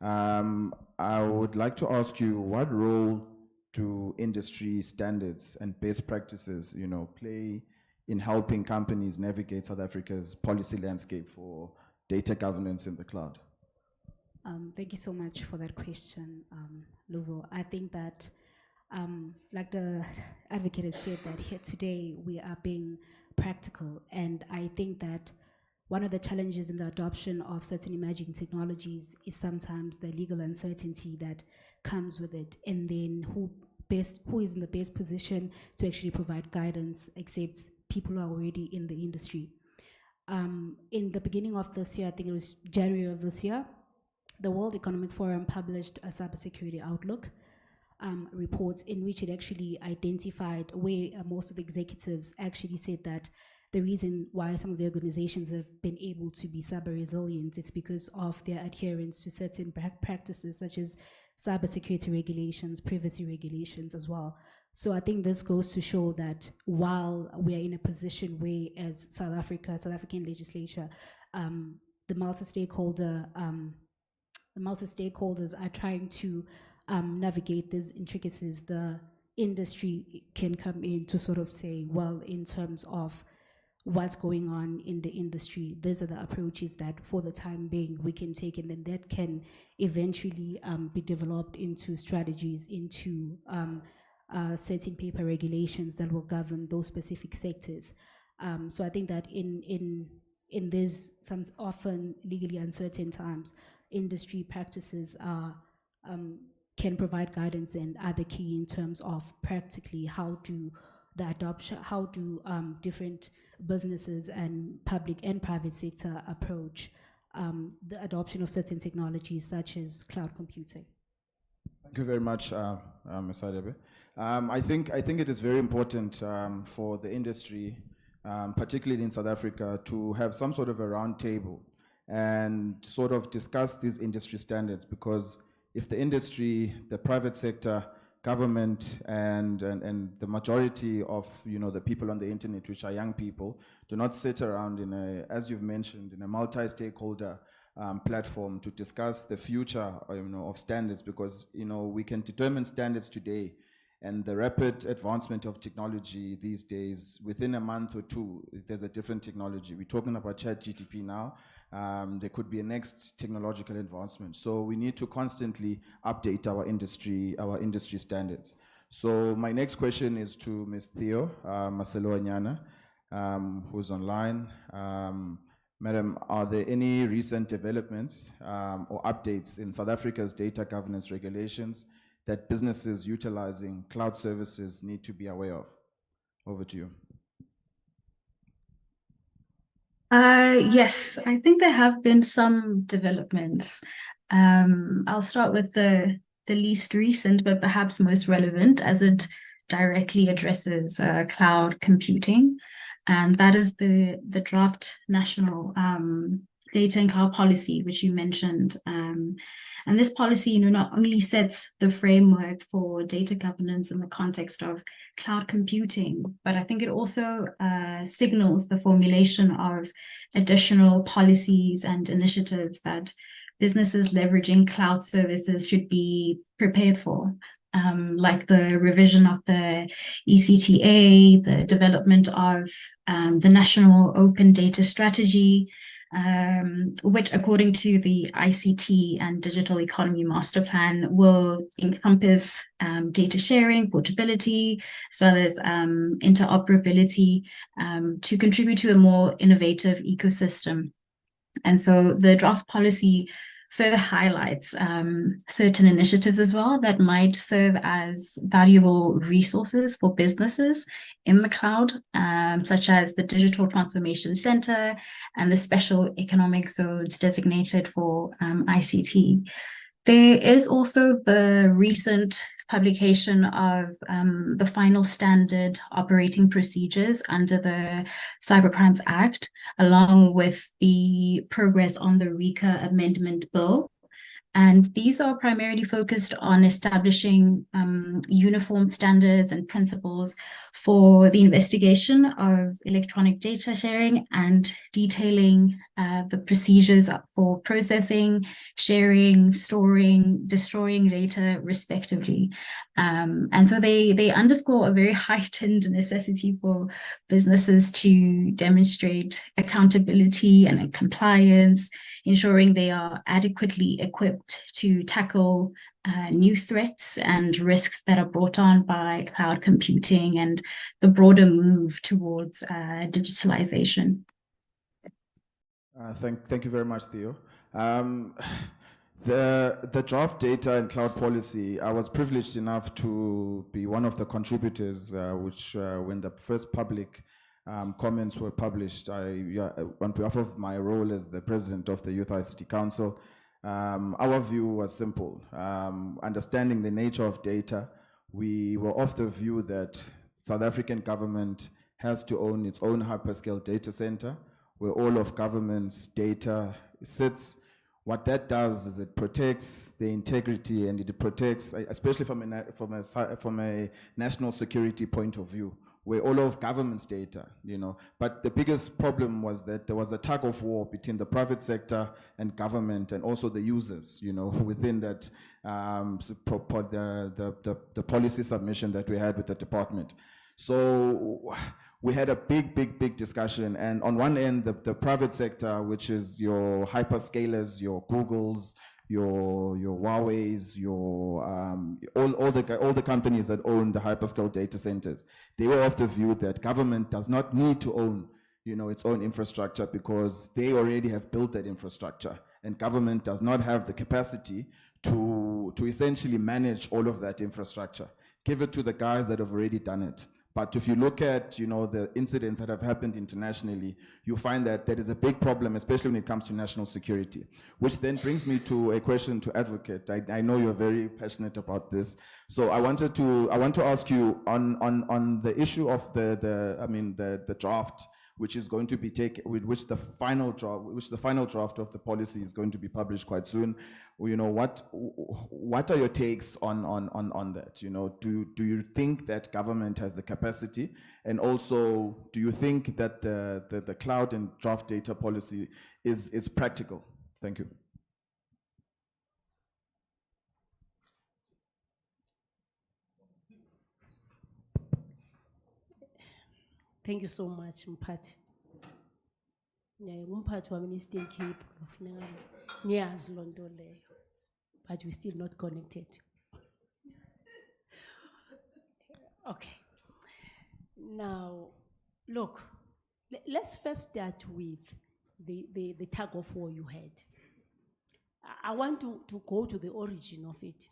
I would like to ask you, what role do industry standards and best practices, play in helping companies navigate South Africa's policy landscape for data governance in the cloud? Thank you so much for that question, Luvo. I think that, like the advocate has said, that here today we are being practical, and I think that one of the challenges in the adoption of certain emerging technologies is sometimes the legal uncertainty that comes with it, and then who is in the best position to actually provide guidance except people who are already in the industry. In the beginning of this year, I think it was January of this year, the World Economic Forum published a cybersecurity outlook report in which it actually identified where most of the executives actually said that the reason why some of the organizations have been able to be cyber resilient is because of their adherence to certain practices such as cybersecurity regulations, privacy regulations as well. So I think this goes to show that while we are in a position where, as South African legislature, the multi-stakeholders are trying to navigate these intricacies, the industry can come in to sort of say, well, in terms of what's going on in the industry, these are the approaches that for the time being we can take, and then that can eventually be developed into strategies, into certain paper regulations that will govern those specific sectors. So I think that in these some often legally uncertain times, industry practices are can provide guidance and are the key in terms of practically how do different businesses and public and private sector approach the adoption of certain technologies such as cloud computing. Thank you very much, Ms. Hadebe. I think it is very important for the industry, particularly in South Africa, to have some sort of a round table and sort of discuss these industry standards, because if the industry, the private sector, government, and the majority of the people on the internet, which are young people, do not sit around in a, as you've mentioned, in a multi-stakeholder platform to discuss the future of standards, because we can determine standards today, and the rapid advancement of technology these days, within a month or two, there's a different technology. We're talking about ChatGPT now. There could be a next technological advancement. So we need to constantly update our industry standards. So my next question is to Ms. Theo Maselo-Anyana, who's online. Madam, are there any recent developments or updates in South Africa's data governance regulations that businesses utilizing cloud services need to be aware of? Over to you. Yes, I think there have been some developments. I'll start with the least recent, but perhaps most relevant, as it directly addresses cloud computing, and that is the draft national data and cloud policy, which you mentioned. And this policy, not only sets the framework for data governance in the context of cloud computing, but I think it also signals the formulation of additional policies and initiatives that businesses leveraging cloud services should be prepared for, like the revision of the ECTA, the development of the National Open Data Strategy, which, according to the ICT and Digital Economy Master Plan, will encompass data sharing, portability, as well as interoperability to contribute to a more innovative ecosystem. And so the draft policy further highlights certain initiatives as well that might serve as valuable resources for businesses in the cloud, such as the Digital Transformation Center and the special economic zones designated for ICT. There is also the recent publication of the final standard operating procedures under the Cybercrimes Act, along with the progress on the RICA Amendment Bill. And these are primarily focused on establishing uniform standards and principles for the investigation of electronic data sharing and detailing the procedures for processing, sharing, storing, destroying data respectively. And so they underscore a very heightened necessity for businesses to demonstrate accountability and compliance, ensuring they are adequately equipped to tackle new threats and risks that are brought on by cloud computing and the broader move towards digitalization. Thank you very much, Theo. The draft data and cloud policy, I was privileged enough to be one of the contributors, when the first public comments were published, on behalf of my role as the president of the Youth ICT Council, our view was simple. Understanding the nature of data, we were of the view that South African government has to own its own hyperscale data center, where all of government's data sits. What that does is it protects the integrity, and it protects, especially from a national security point of view, where all of government's data, But the biggest problem was that there was a tug of war between the private sector and government, and also the users, within that the policy submission that we had with the department. So we had a big discussion, and on one end, the private sector, which is your hyperscalers, your Googles, your Huawei's, your all the companies that own the hyperscale data centers, they were of the view that government does not need to own, its own infrastructure, because they already have built that infrastructure, and government does not have the capacity to essentially manage all of that infrastructure. Give it to the guys that have already done it. But if you look at, the incidents that have happened internationally, you find that there is a big problem, especially when it comes to national security, which then brings me to a question to Advocate. I know you're very passionate about this. So I want to ask you on the issue of the draft, which is going to be which the final draft of the policy is going to be published quite soon. What are your takes on that? Do you think that government has the capacity, and also do you think that the cloud and draft data policy is practical? Thank you. Thank you so much, Mphathi. Umphathi wami Eastern Cape, niyazi loo nto leyo, but we're still not connected. Okay. Now, look, let's first start with the tug of war you had. I want to go to the origin of it.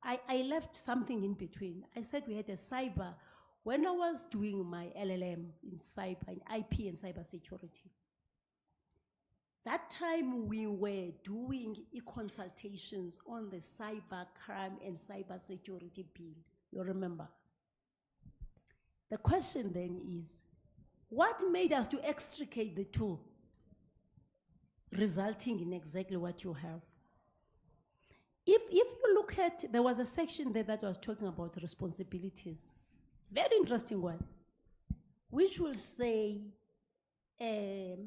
I left something in between. I said we had a cyber, when I was doing my LLM in cyber, in IP and cyber security. That time we were doing consultations on the cyber crime and cyber security bill. You remember? The question then is, what made us to extricate the two, resulting in exactly what you have? If you look at, there was a section there that was talking about responsibilities. Very interesting one, which will say the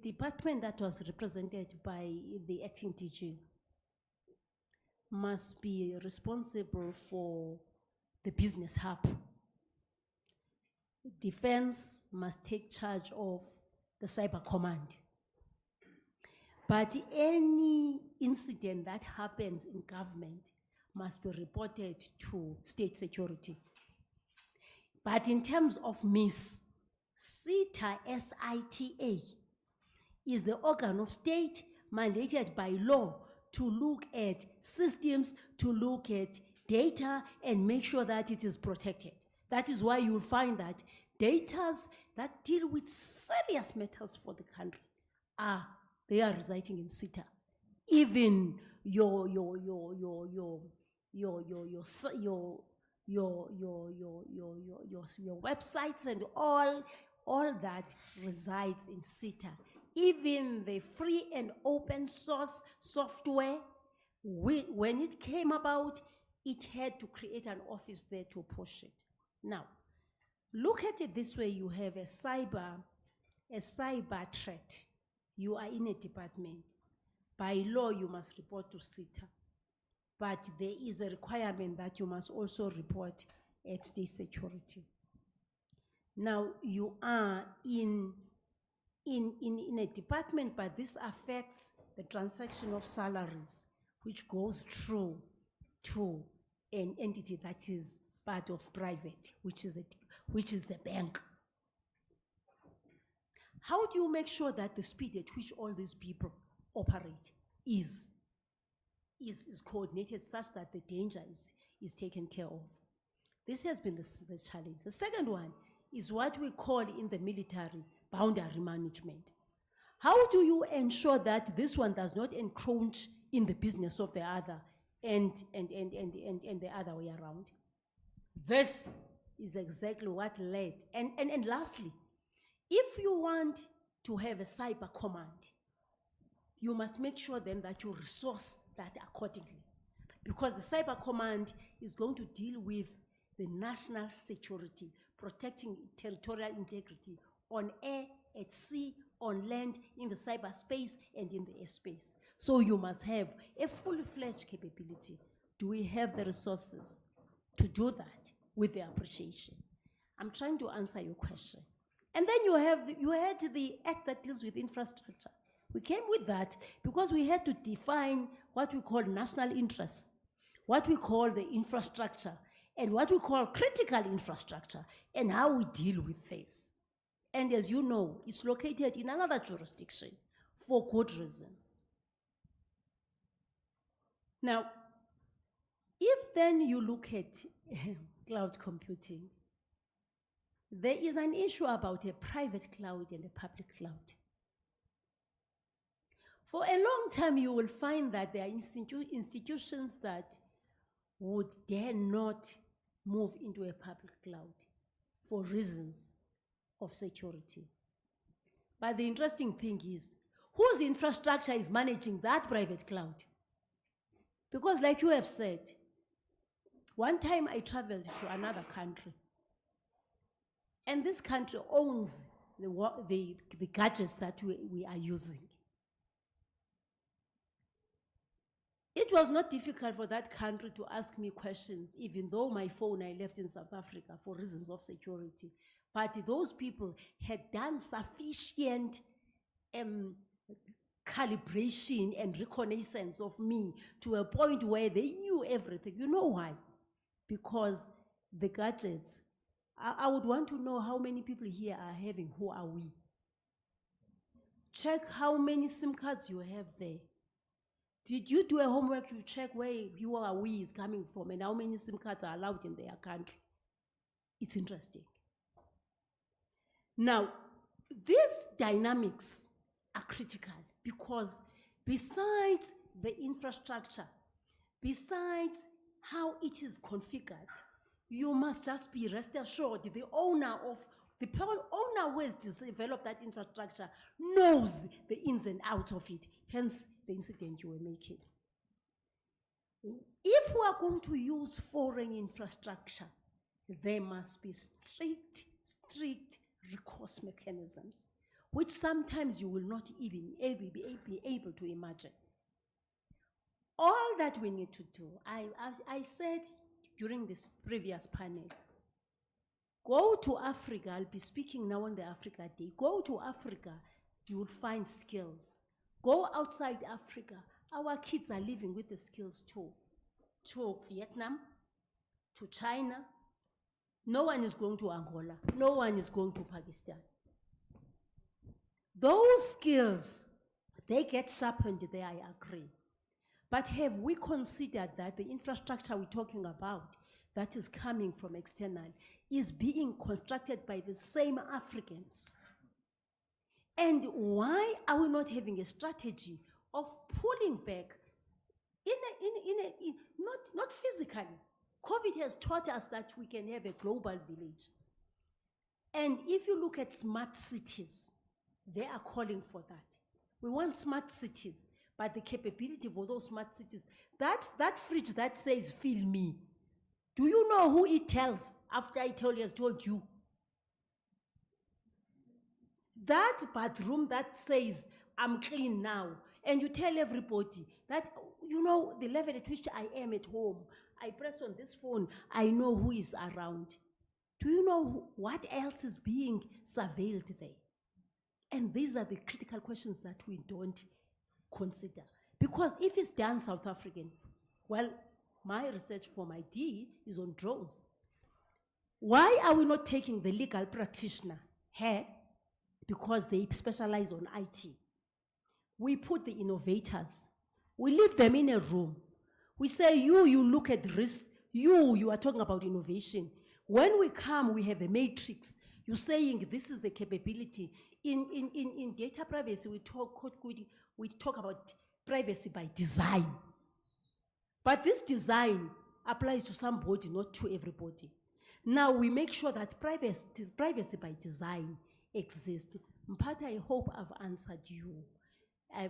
department that was represented by the acting DG must be responsible for the business hub. Defense must take charge of the cyber command. But any incident that happens in government must be reported to state security. But in terms of MIS, SITA, SITA, is the organ of state mandated by law to look at systems, to look at data, and make sure that it is protected. That is why you will find that data that deal with serious matters for the country they are residing in SITA. Even your websites and all all that resides in SETA. Even the free and open source software, when it came about, it had to create an office there to push it. Now, look at it this way: you have a cyber threat. You are in a department. By law, you must report to SETA. But there is a requirement that you must also report at State Security. Now, you are in a department, but this affects the transaction of salaries, which goes through to an entity that is part of private, which is the bank. How do you make sure that the speed at which all these people operate is coordinated such that the danger is taken care of? This has been the challenge. The second one is what we call in the military boundary management. How do you ensure that this one does not encroach in the business of the other and the other way around? This is exactly what led. And lastly, if you want to have a cyber command, you must make sure then that you resource that accordingly. Because the cyber command is going to deal with the national security, protecting territorial integrity on air, at sea, on land, in the cyberspace, and in the airspace. So you must have a fully-fledged capability. Do we have the resources to do that with the appreciation? I'm trying to answer your question. And then you had the act that deals with infrastructure. We came with that because we had to define what we call national interests, what we call the infrastructure, and what we call critical infrastructure, and how we deal with this. And as you know, it's located in another jurisdiction for good reasons. Now, if then you look at cloud computing, there is an issue about a private cloud and a public cloud. For a long time, you will find that there are institutions that would dare not move into a public cloud for reasons of security. But the interesting thing is, whose infrastructure is managing that private cloud? Because like you have said, one time I traveled to another country, and this country owns the gadgets that we are using. It was not difficult for that country to ask me questions, even though my phone I left in South Africa for reasons of security. But those people had done sufficient calibration and reconnaissance of me to a point where they knew everything. You know why? Because the gadgets, I would want to know how many people here are having Who Are We. Check how many SIM cards you have there. Did you do a homework to check where Who Are We is coming from and how many SIM cards are allowed in their country? It's interesting. Now, these dynamics are critical because besides the infrastructure, besides how it is configured, you must just be rest assured the owner who has developed that infrastructure knows the ins and outs of it, hence the incident you were making. If we are going to use foreign infrastructure, there must be strict recourse mechanisms, which sometimes you will not even be able to imagine. All that we need to do, I said during this previous panel, go to Africa. I'll be speaking now on the Africa Day. Go to Africa, you will find skills. Go outside Africa. Our kids are living with the skills too. To Vietnam, to China. No one is going to Angola. No one is going to Pakistan. Those skills, they get sharpened there, I agree. But have we considered that the infrastructure we're talking about that is coming from external is being constructed by the same Africans? And why are we not having a strategy of pulling back not physically? COVID has taught us that we can have a global village. And if you look at smart cities, they are calling for that. We want smart cities, but the capability for those smart cities, that fridge that says, "Fill me," do you know who it tells after it has told you? That bathroom that says, "I'm clean now," and you tell everybody that, you know, the level at which I am at home, I press on this phone, I know who is around. Do you know what else is being surveilled there? And these are the critical questions that we don't consider. Because if it's done South African, well, my research for my D is on drones. Why are we not taking the legal practitioner here? Because they specialize on IT. We put the innovators, we leave them in a room. We say, you look at risk, you are talking about innovation. When we come, we have a matrix. You're saying this is the capability. In data privacy, we talk about privacy by design. But this design applies to somebody, not to everybody. Now we make sure that privacy by design exists. Mpata, I hope I've answered you.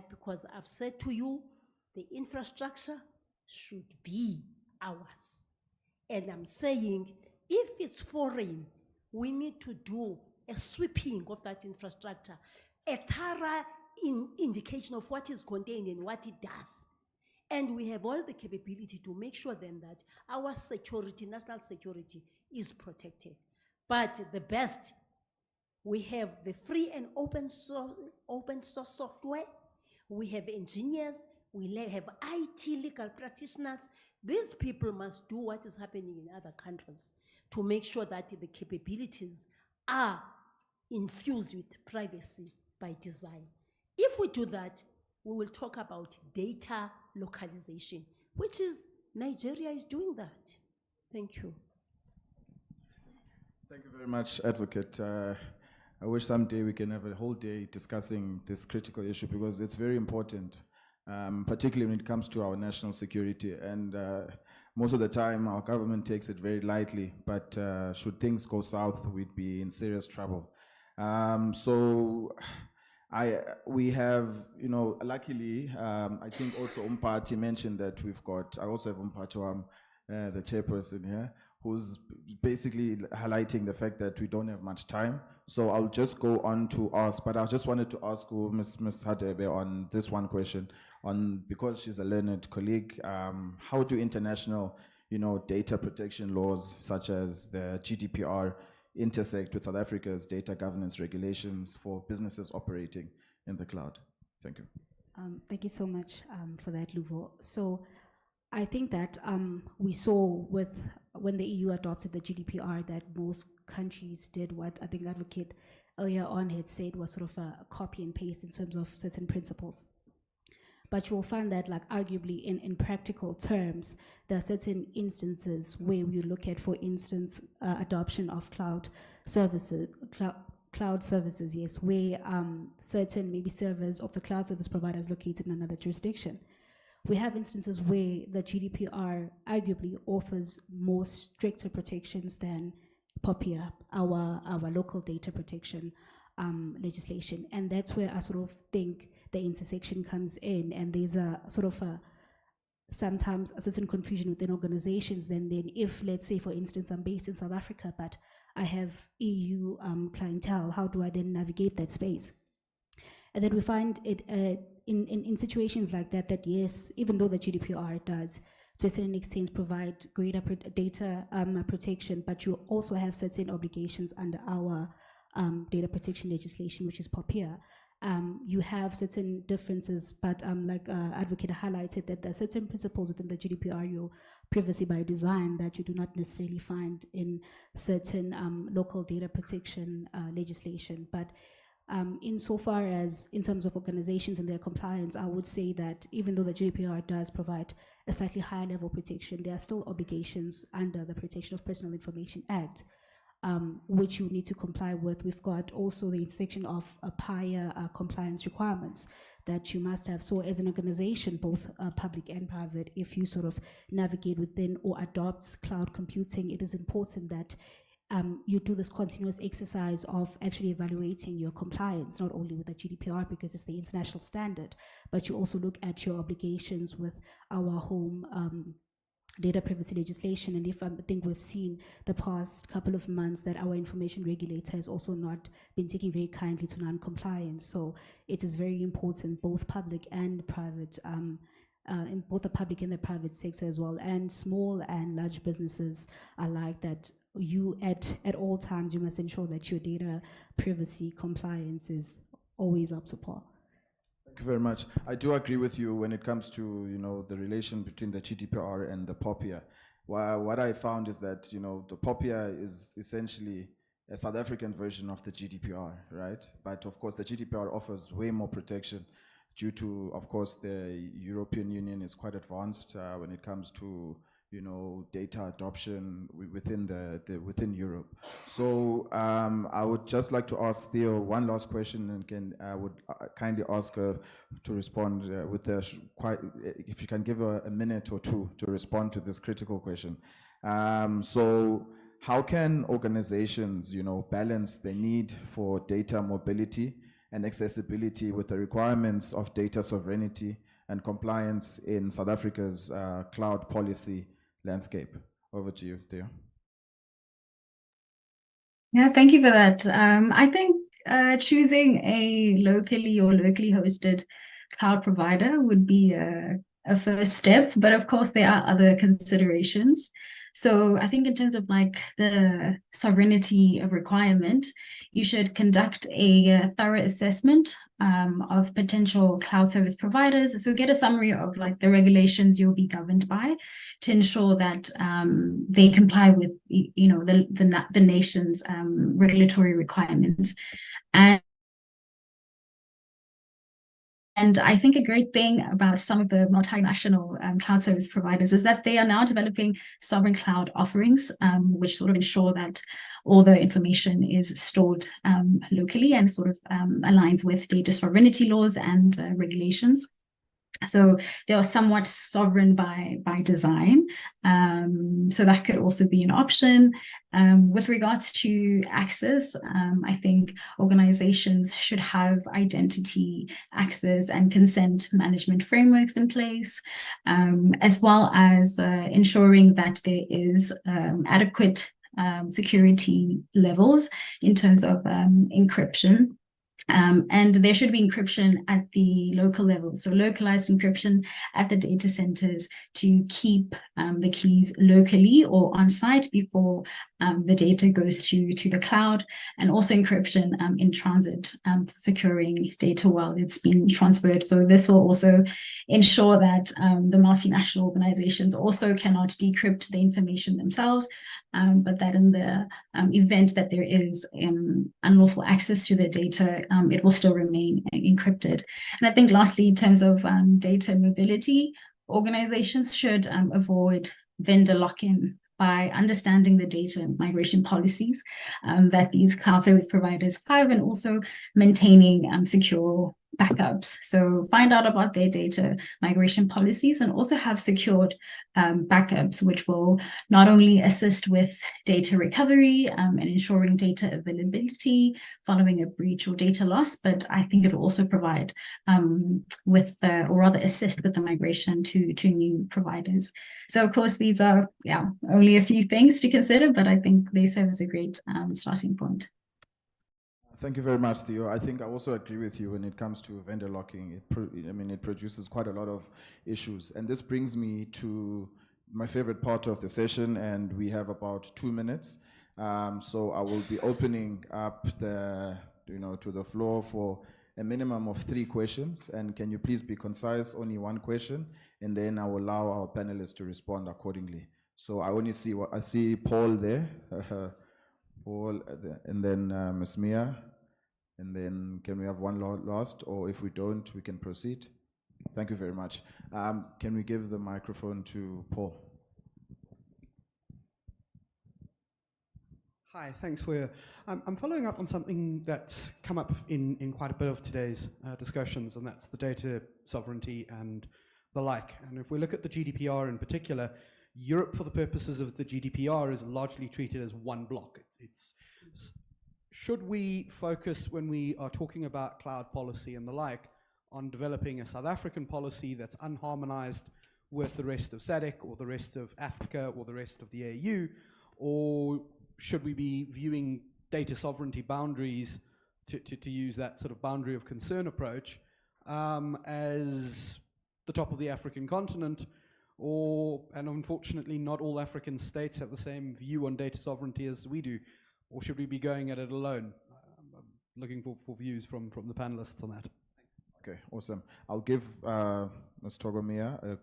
Because I've said to you, the infrastructure should be ours. And I'm saying, if it's foreign, we need to do a sweeping of that infrastructure, a thorough indication of what is contained and what it does. And we have all the capability to make sure then that our security, national security, is protected. But the best, we have the free and open source software, we have engineers, we have IT legal practitioners. These people must do what is happening in other countries to make sure that the capabilities are infused with privacy by design. If we do that, we will talk about data localization, which is Nigeria is doing that. Thank you. Thank you very much, Advocate. I wish someday we can have a whole day discussing this critical issue because it's very important, particularly when it comes to our national security. And most of the time, our government takes it very lightly, but should things go south, we'd be in serious trouble. We have, you know, luckily, I think also Umpati mentioned that I also have Umpati, the chairperson here, who's basically highlighting the fact that we don't have much time. So I'll just go on to ask, but I just wanted to ask Ms. Hadebe on this one question, because she's a learned colleague, how do international, you know, data protection laws such as the GDPR intersect with South Africa's data governance regulations for businesses operating in the cloud? Thank you. Thank you so much for that, Luvo. So I think that we saw when the EU adopted the GDPR that most countries did what I think Advocate earlier on had said was sort of a copy and paste in terms of certain principles. But you will find that, like, arguably in practical terms, there are certain instances where we look at, for instance, adoption of cloud services, yes, where certain maybe servers of the cloud service providers located in another jurisdiction. We have instances where the GDPR arguably offers more stricter protections than POPIA, our local data protection legislation. And that's where I sort of think the intersection comes in, and there's a sort of sometimes a certain confusion within organizations. Then if, let's say, for instance, I'm based in South Africa, but I have EU clientele, how do I then navigate that space? And then we find it in situations like that, yes, even though the GDPR does to a certain extent provide greater data protection, but you also have certain obligations under our data protection legislation, which is POPIA. You have certain differences, but like Advocate highlighted, that there are certain principles within the GDPR, your privacy by design, that you do not necessarily find in certain local data protection legislation. But insofar as in terms of organizations and their compliance, I would say that even though the GDPR does provide a slightly higher level protection, there are still obligations under the Protection of Personal Information Act, which you need to comply with. We've got also the intersection of PIA compliance requirements that you must have. So as an organization, both public and private, if you sort of navigate within or adopt cloud computing, it is important that you do this continuous exercise of actually evaluating your compliance, not only with the GDPR because it's the international standard, but you also look at your obligations with our home data privacy legislation. And I think we've seen the past couple of months that our information regulator has also not been taking very kindly to non-compliance. So it is very important, both public and private, in both the public and the private sector as well, and small and large businesses alike, that you at all times you must ensure that your data privacy compliance is always up to par. Thank you very much. I do agree with you when it comes to the relation between the GDPR and the POPIA. What I found is that the POPIA is essentially a South African version of the GDPR, right? But of course the GDPR offers way more protection due to, of course, the European Union is quite advanced when it comes to data adoption within Europe. So I would just like to ask Theo one last question, and I would kindly ask her to respond with if you can give her a minute or two to respond to this critical question. So how can organizations, balance the need for data mobility and accessibility with the requirements of data sovereignty and compliance in South Africa's cloud policy landscape? Over to you, Theo. Yeah, thank you for that. I think choosing a locally hosted cloud provider would be a first step, but of course there are other considerations. So I think in terms of like the sovereignty requirement, you should conduct a thorough assessment of potential cloud service providers. So get a summary of like the regulations you'll be governed by to ensure that they comply with the nation's regulatory requirements. And I think a great thing about some of the multinational cloud service providers is that they are now developing sovereign cloud offerings, which sort of ensure that all the information is stored locally and sort of aligns with data sovereignty laws and regulations. So they are somewhat sovereign by design. So that could also be an option. With regards to access, I think organizations should have identity, access, and consent management frameworks in place, as well as ensuring that there is adequate security levels in terms of encryption. And there should be encryption at the local level, so localized encryption at the data centers to keep the keys locally or on site before the data goes to the cloud, and also encryption in transit for securing data while it's being transferred. So this will also ensure that the multinational organizations also cannot decrypt the information themselves, but that in the event that there is unlawful access to the data, it will still remain encrypted. And I think lastly, in terms of data mobility, organizations should avoid vendor lock-in by understanding the data migration policies that these cloud service providers have, and also maintaining secure backups. So find out about their data migration policies and also have secured backups, which will not only assist with data recovery and ensuring data availability following a breach or data loss, but I think it will also provide with, or rather assist with the migration to new providers. So of course, these are only a few things to consider, but I think they serve as a great starting point. Thank you very much, Theo. I think I also agree with you when it comes to vendor locking. It produces quite a lot of issues. And this brings me to my favorite part of the session, and we have about 2 minutes. So I will be opening up to the floor for a minimum of 3 questions. And can you please be concise, only 1 question, and then I will allow our panelists to respond accordingly. So I only see, I see Paul there. Paul, and then Ms. Mia, and then can we have one last, or if we don't, we can proceed. Thank you very much. Can we give the microphone to Paul? Hi, thanks for. I'm following up on something that's come up in quite a bit of today's discussions, and that's the data sovereignty and the like. And if we look at the GDPR in particular, Europe, for the purposes of the GDPR, is largely treated as one block. Should we focus, when we are talking about cloud policy and the like, on developing a South African policy that's unharmonized with the rest of SADC or the rest of Africa or the rest of the AU, or should we be viewing data sovereignty boundaries, to use that sort of boundary of concern approach, as the top of the African continent? And unfortunately, not all African states have the same view on data sovereignty as we do. Or should we be going at it alone? I'm looking for views from the panelists on that. Okay, awesome. I'll give Ms. Togomia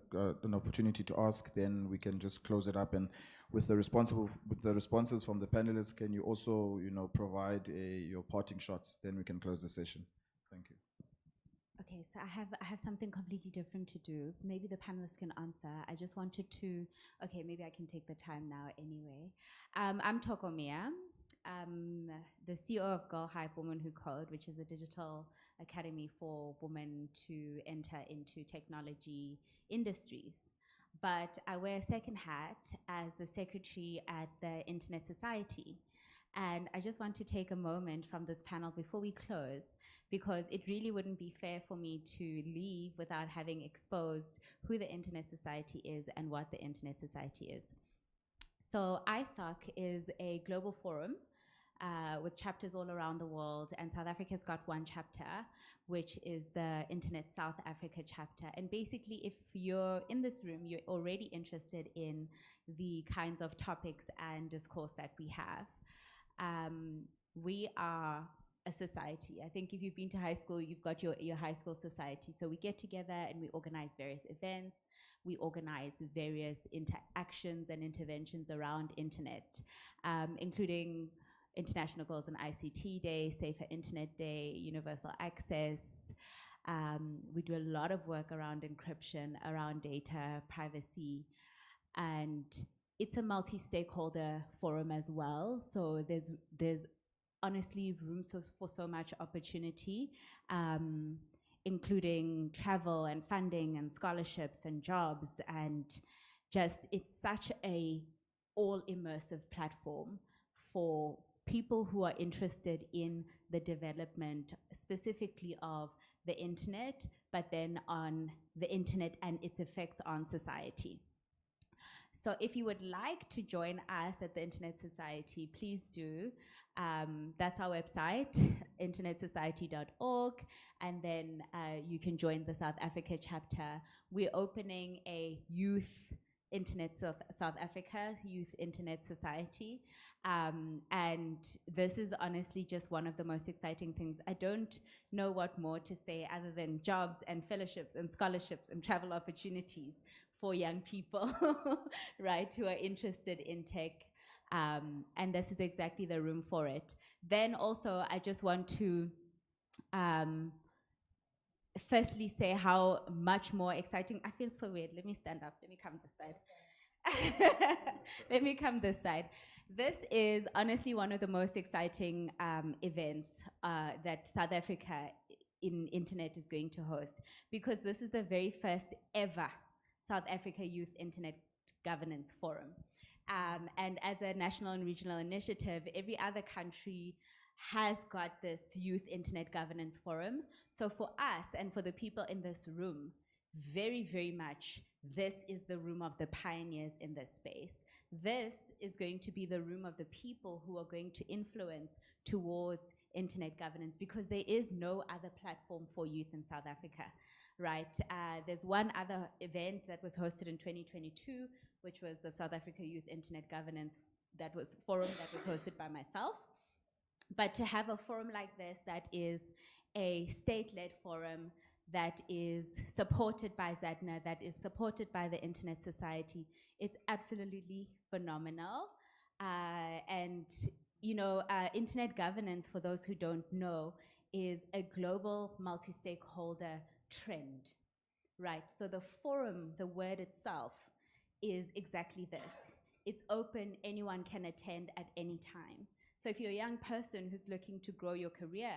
an opportunity to ask, then we can just close it up. And with the responses from the panelists, can you also, provide your parting shots? Then we can close the session. Thank you. Okay, so I have something completely different to do. Maybe the panelists can answer. I just wanted to, okay, maybe I can take the time now anyway. I'm Togomia. I'm the CEO of Girl Hype Women Who Code, which is a digital academy for women to enter into technology industries. But I wear a second hat as the secretary at the Internet Society. And I just want to take a moment from this panel before we close, because it really wouldn't be fair for me to leave without having exposed who the Internet Society is and what the Internet Society is. So ISOC is a global forum with chapters all around the world, and South Africa's got one chapter, which is the Internet South Africa chapter. And basically, if you're in this room, you're already interested in the kinds of topics and discourse that we have. We are a society. I think if you've been to high school, you've got your high school society. So we get together and we organize various events. We organize various interactions and interventions around internet, including International Girls and ICT Day, Safer Internet Day, Universal Access. We do a lot of work around encryption, around data privacy, and it's a multi-stakeholder forum as well. So there's honestly room for so much opportunity, including travel and funding and scholarships and jobs, and just it's such a all-immersive platform for people who are interested in the development specifically of the internet, but then on the internet and its effects on society. So if you would like to join us at the Internet Society, please do. That's our website, internetsociety.org, and then you can join the South Africa chapter. We're opening a youth Internet South Africa, Youth Internet Society, and this is honestly just one of the most exciting things. I don't know what more to say other than jobs and fellowships and scholarships and travel opportunities for young people, right, who are interested in tech. And this is exactly the room for it. Then also, I just want to firstly say how much more exciting, I feel so weird, let me stand up, let me come this side. Let me come this side. This is honestly one of the most exciting events that South Africa in internet is going to host, because this is the very first ever South Africa Youth Internet Governance Forum. And as a national and regional initiative, every other country has got this Youth Internet Governance Forum. So for us and for the people in this room, very, very much, this is the room of the pioneers in this space. This is going to be the room of the people who are going to influence towards internet governance, because there is no other platform for youth in South Africa. Right, there's one other event that was hosted in 2022, which was the South Africa Youth Internet Governance Forum that was hosted by myself. But to have a forum like this that is a state-led forum, that is supported by ZADNA, that is supported by the Internet Society, it's absolutely phenomenal. And internet governance, for those who don't know, is a global multi-stakeholder trend, right? So the forum, the word itself, is exactly this. It's open, anyone can attend at any time. So if you're a young person who's looking to grow your career,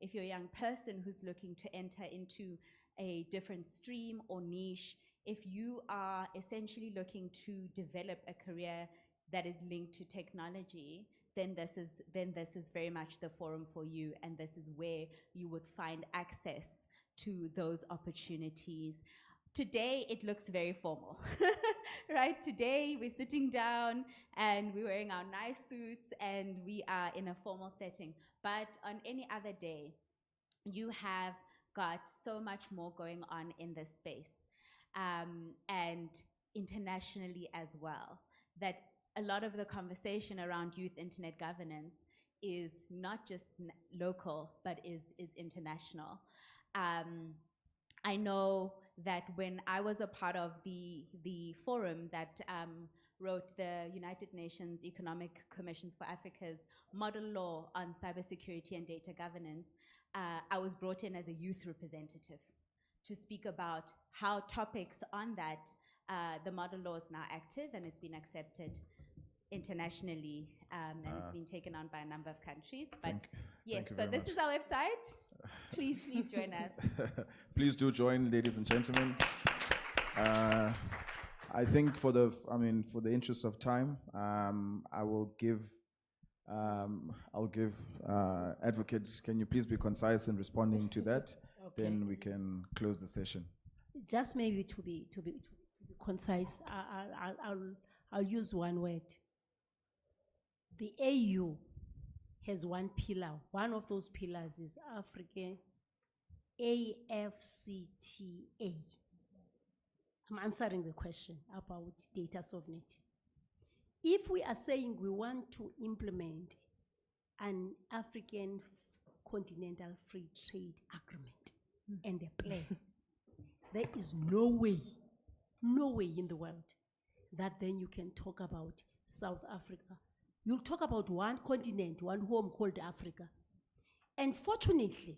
if you're a young person who's looking to enter into a different stream or niche, if you are essentially looking to develop a career that is linked to technology, then this is very much the forum for you, and this is where you would find access to those opportunities. Today, it looks very formal, right? Today, we're sitting down and we're wearing our nice suits and we are in a formal setting. But on any other day, you have got so much more going on in this space, and internationally as well, that a lot of the conversation around youth internet governance is not just local, but is international. I know that when I was a part of the forum that wrote the United Nations Economic Commissions for Africa's model law on cybersecurity and data governance, I was brought in as a youth representative to speak about how topics on that, the model law is now active and it's been accepted internationally, and it's been taken on by a number of countries. But yes, thank you so very this much. is our website. Please join us. Please do join, ladies and gentlemen. I think for the interest of time, I'll give advocates. Can you please be concise in responding to that? Okay. Then we can close the session. Just maybe to be concise, I'll use one word. The AU has one pillar. One of those pillars is African AFCTA. I'm answering the question about data sovereignty. If we are saying we want to implement an African continental free trade agreement and a plan, there is no way in the world that then you can talk about South Africa. You'll talk about one continent, one home called Africa. And fortunately,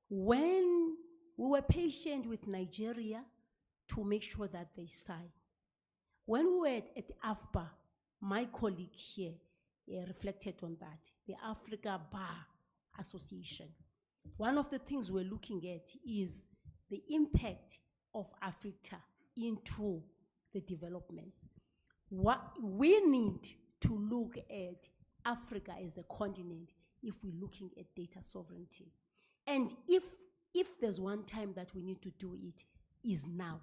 when we were patient with Nigeria to make sure that they sign, when we were at AFBA, my colleague here reflected on that, the Africa Bar Association. One of the things we're looking at is the impact of Africa into the developments. What we need to look at Africa as a continent if we're looking at data sovereignty. And if there's one time that we need to do it, is now.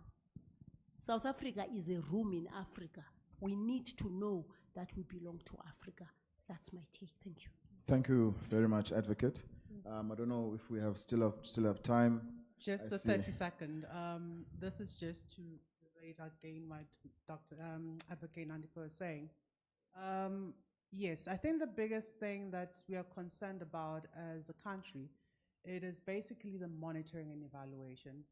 South Africa is a room in Africa. We need to know that we belong to Africa. That's my take. Thank you. Thank you very much, Advocate. I don't know if we still have time. Just I a see. 30-second. This is just to relate again what Dr. Advocate Nandipho is saying. Yes, I think the biggest thing that we are concerned about as a country, it is basically the monitoring and evaluation.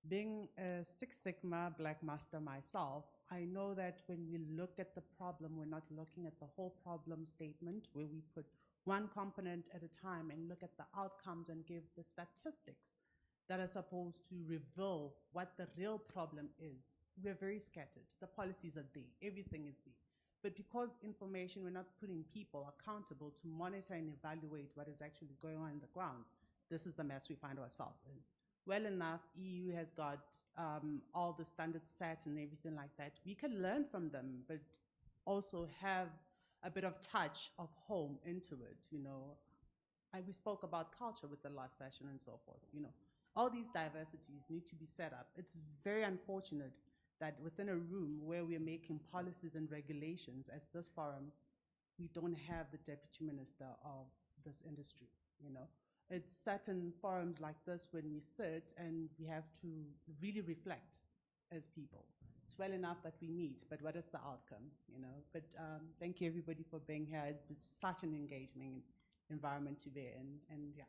Being a Six Sigma Black Master myself, I know that when we look at the problem, we're not looking at the whole problem statement where we put one component at a time and look at the outcomes and give the statistics that are supposed to reveal what the real problem is. We're very scattered. The policies are there. Everything is there. But because information, we're not putting people accountable to monitor and evaluate what is actually going on in the ground. This is the mess we find ourselves in. Well enough, EU has got all the standards set and everything like that. We can learn from them, but also have a bit of touch of home into it, you know. We spoke about culture with the last session and so forth, you know. All these diversities need to be set up. It's very unfortunate that within a room where we're making policies and regulations as this forum, we don't have the deputy minister of this industry, you know. It's certain forums like this when we sit and we have to really reflect as people. It's well enough that we meet, but what is the outcome, you know? But thank you everybody for being here. It was such an engaging environment to be in, and yeah.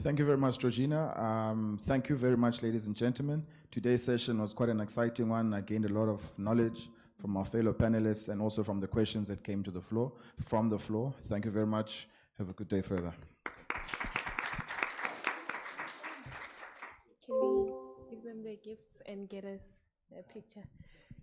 Thank you very much, Georgina. Thank you very much, ladies and gentlemen. Today's session was quite an exciting one. I gained a lot of knowledge from our fellow panelists and also from the questions that came to the floor, from the floor. Thank you very much. Have a good day further. Can we give them their gifts and get us a picture?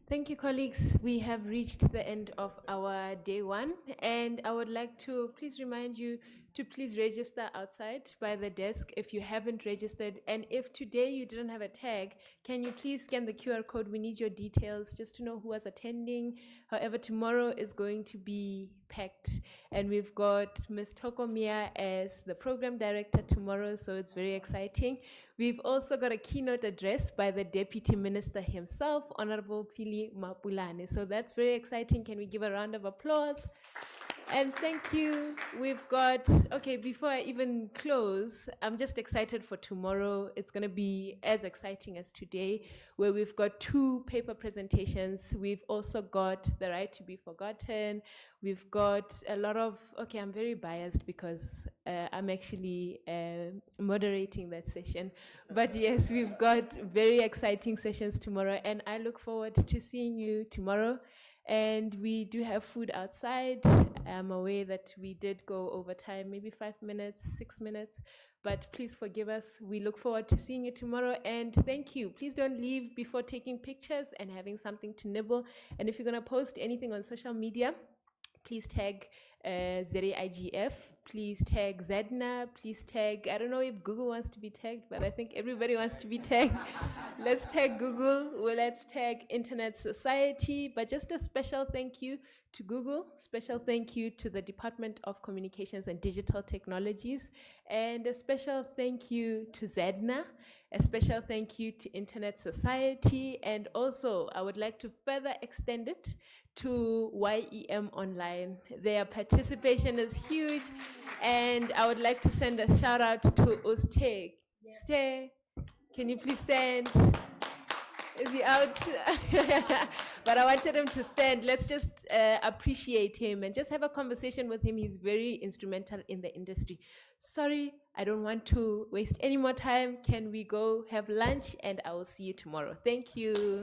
Thank you, colleagues. We have reached the end of our day one, and I would like to please remind you to please register outside by the desk if you haven't registered. And if today you didn't have a tag, can you please scan the QR code? We need your details just to know who was attending. However, tomorrow is going to be packed, and we've got Ms. Tokomia as the program director tomorrow, so it's very exciting. We've also got a keynote address by the Deputy Minister himself, Honorable Phili Mapulane. So that's very exciting. Can we give a round of applause? And thank you. We've got, okay, before I even close, I'm just excited for tomorrow. It's going to be as exciting as today, where we've got 2 paper presentations. We've also got The Right to Be Forgotten. We've got a lot of, okay, I'm very biased because I'm actually moderating that session. But yes, we've got very exciting sessions tomorrow, and I look forward to seeing you tomorrow. And we do have food outside. I'm aware that we did go over time, maybe 5 minutes, 6 minutes, but please forgive us. We look forward to seeing you tomorrow, and thank you. Please don't leave before taking pictures and having something to nibble. And if you're gonna post anything on social media, please tag ZAIGF, please tag Zedna, please tag, I don't know if Google wants to be tagged, but I think everybody wants to be tagged. Let's tag Google, well, let's tag Internet Society, but just a special thank you to Google, special thank you to the Department of Communications and Digital Technologies, and a special thank you to Zedna, a special thank you to Internet Society, and also I would like to further extend it to YEM Online. Their participation is huge, and I would like to send a shout out to Usteg. Stay. Can you please stand? Is he out? But I wanted him to stand. Let's just appreciate him and just have a conversation with him. He's very instrumental in the industry. Sorry, I don't want to waste any more time. Can we go have lunch? And I will see you tomorrow. Thank you.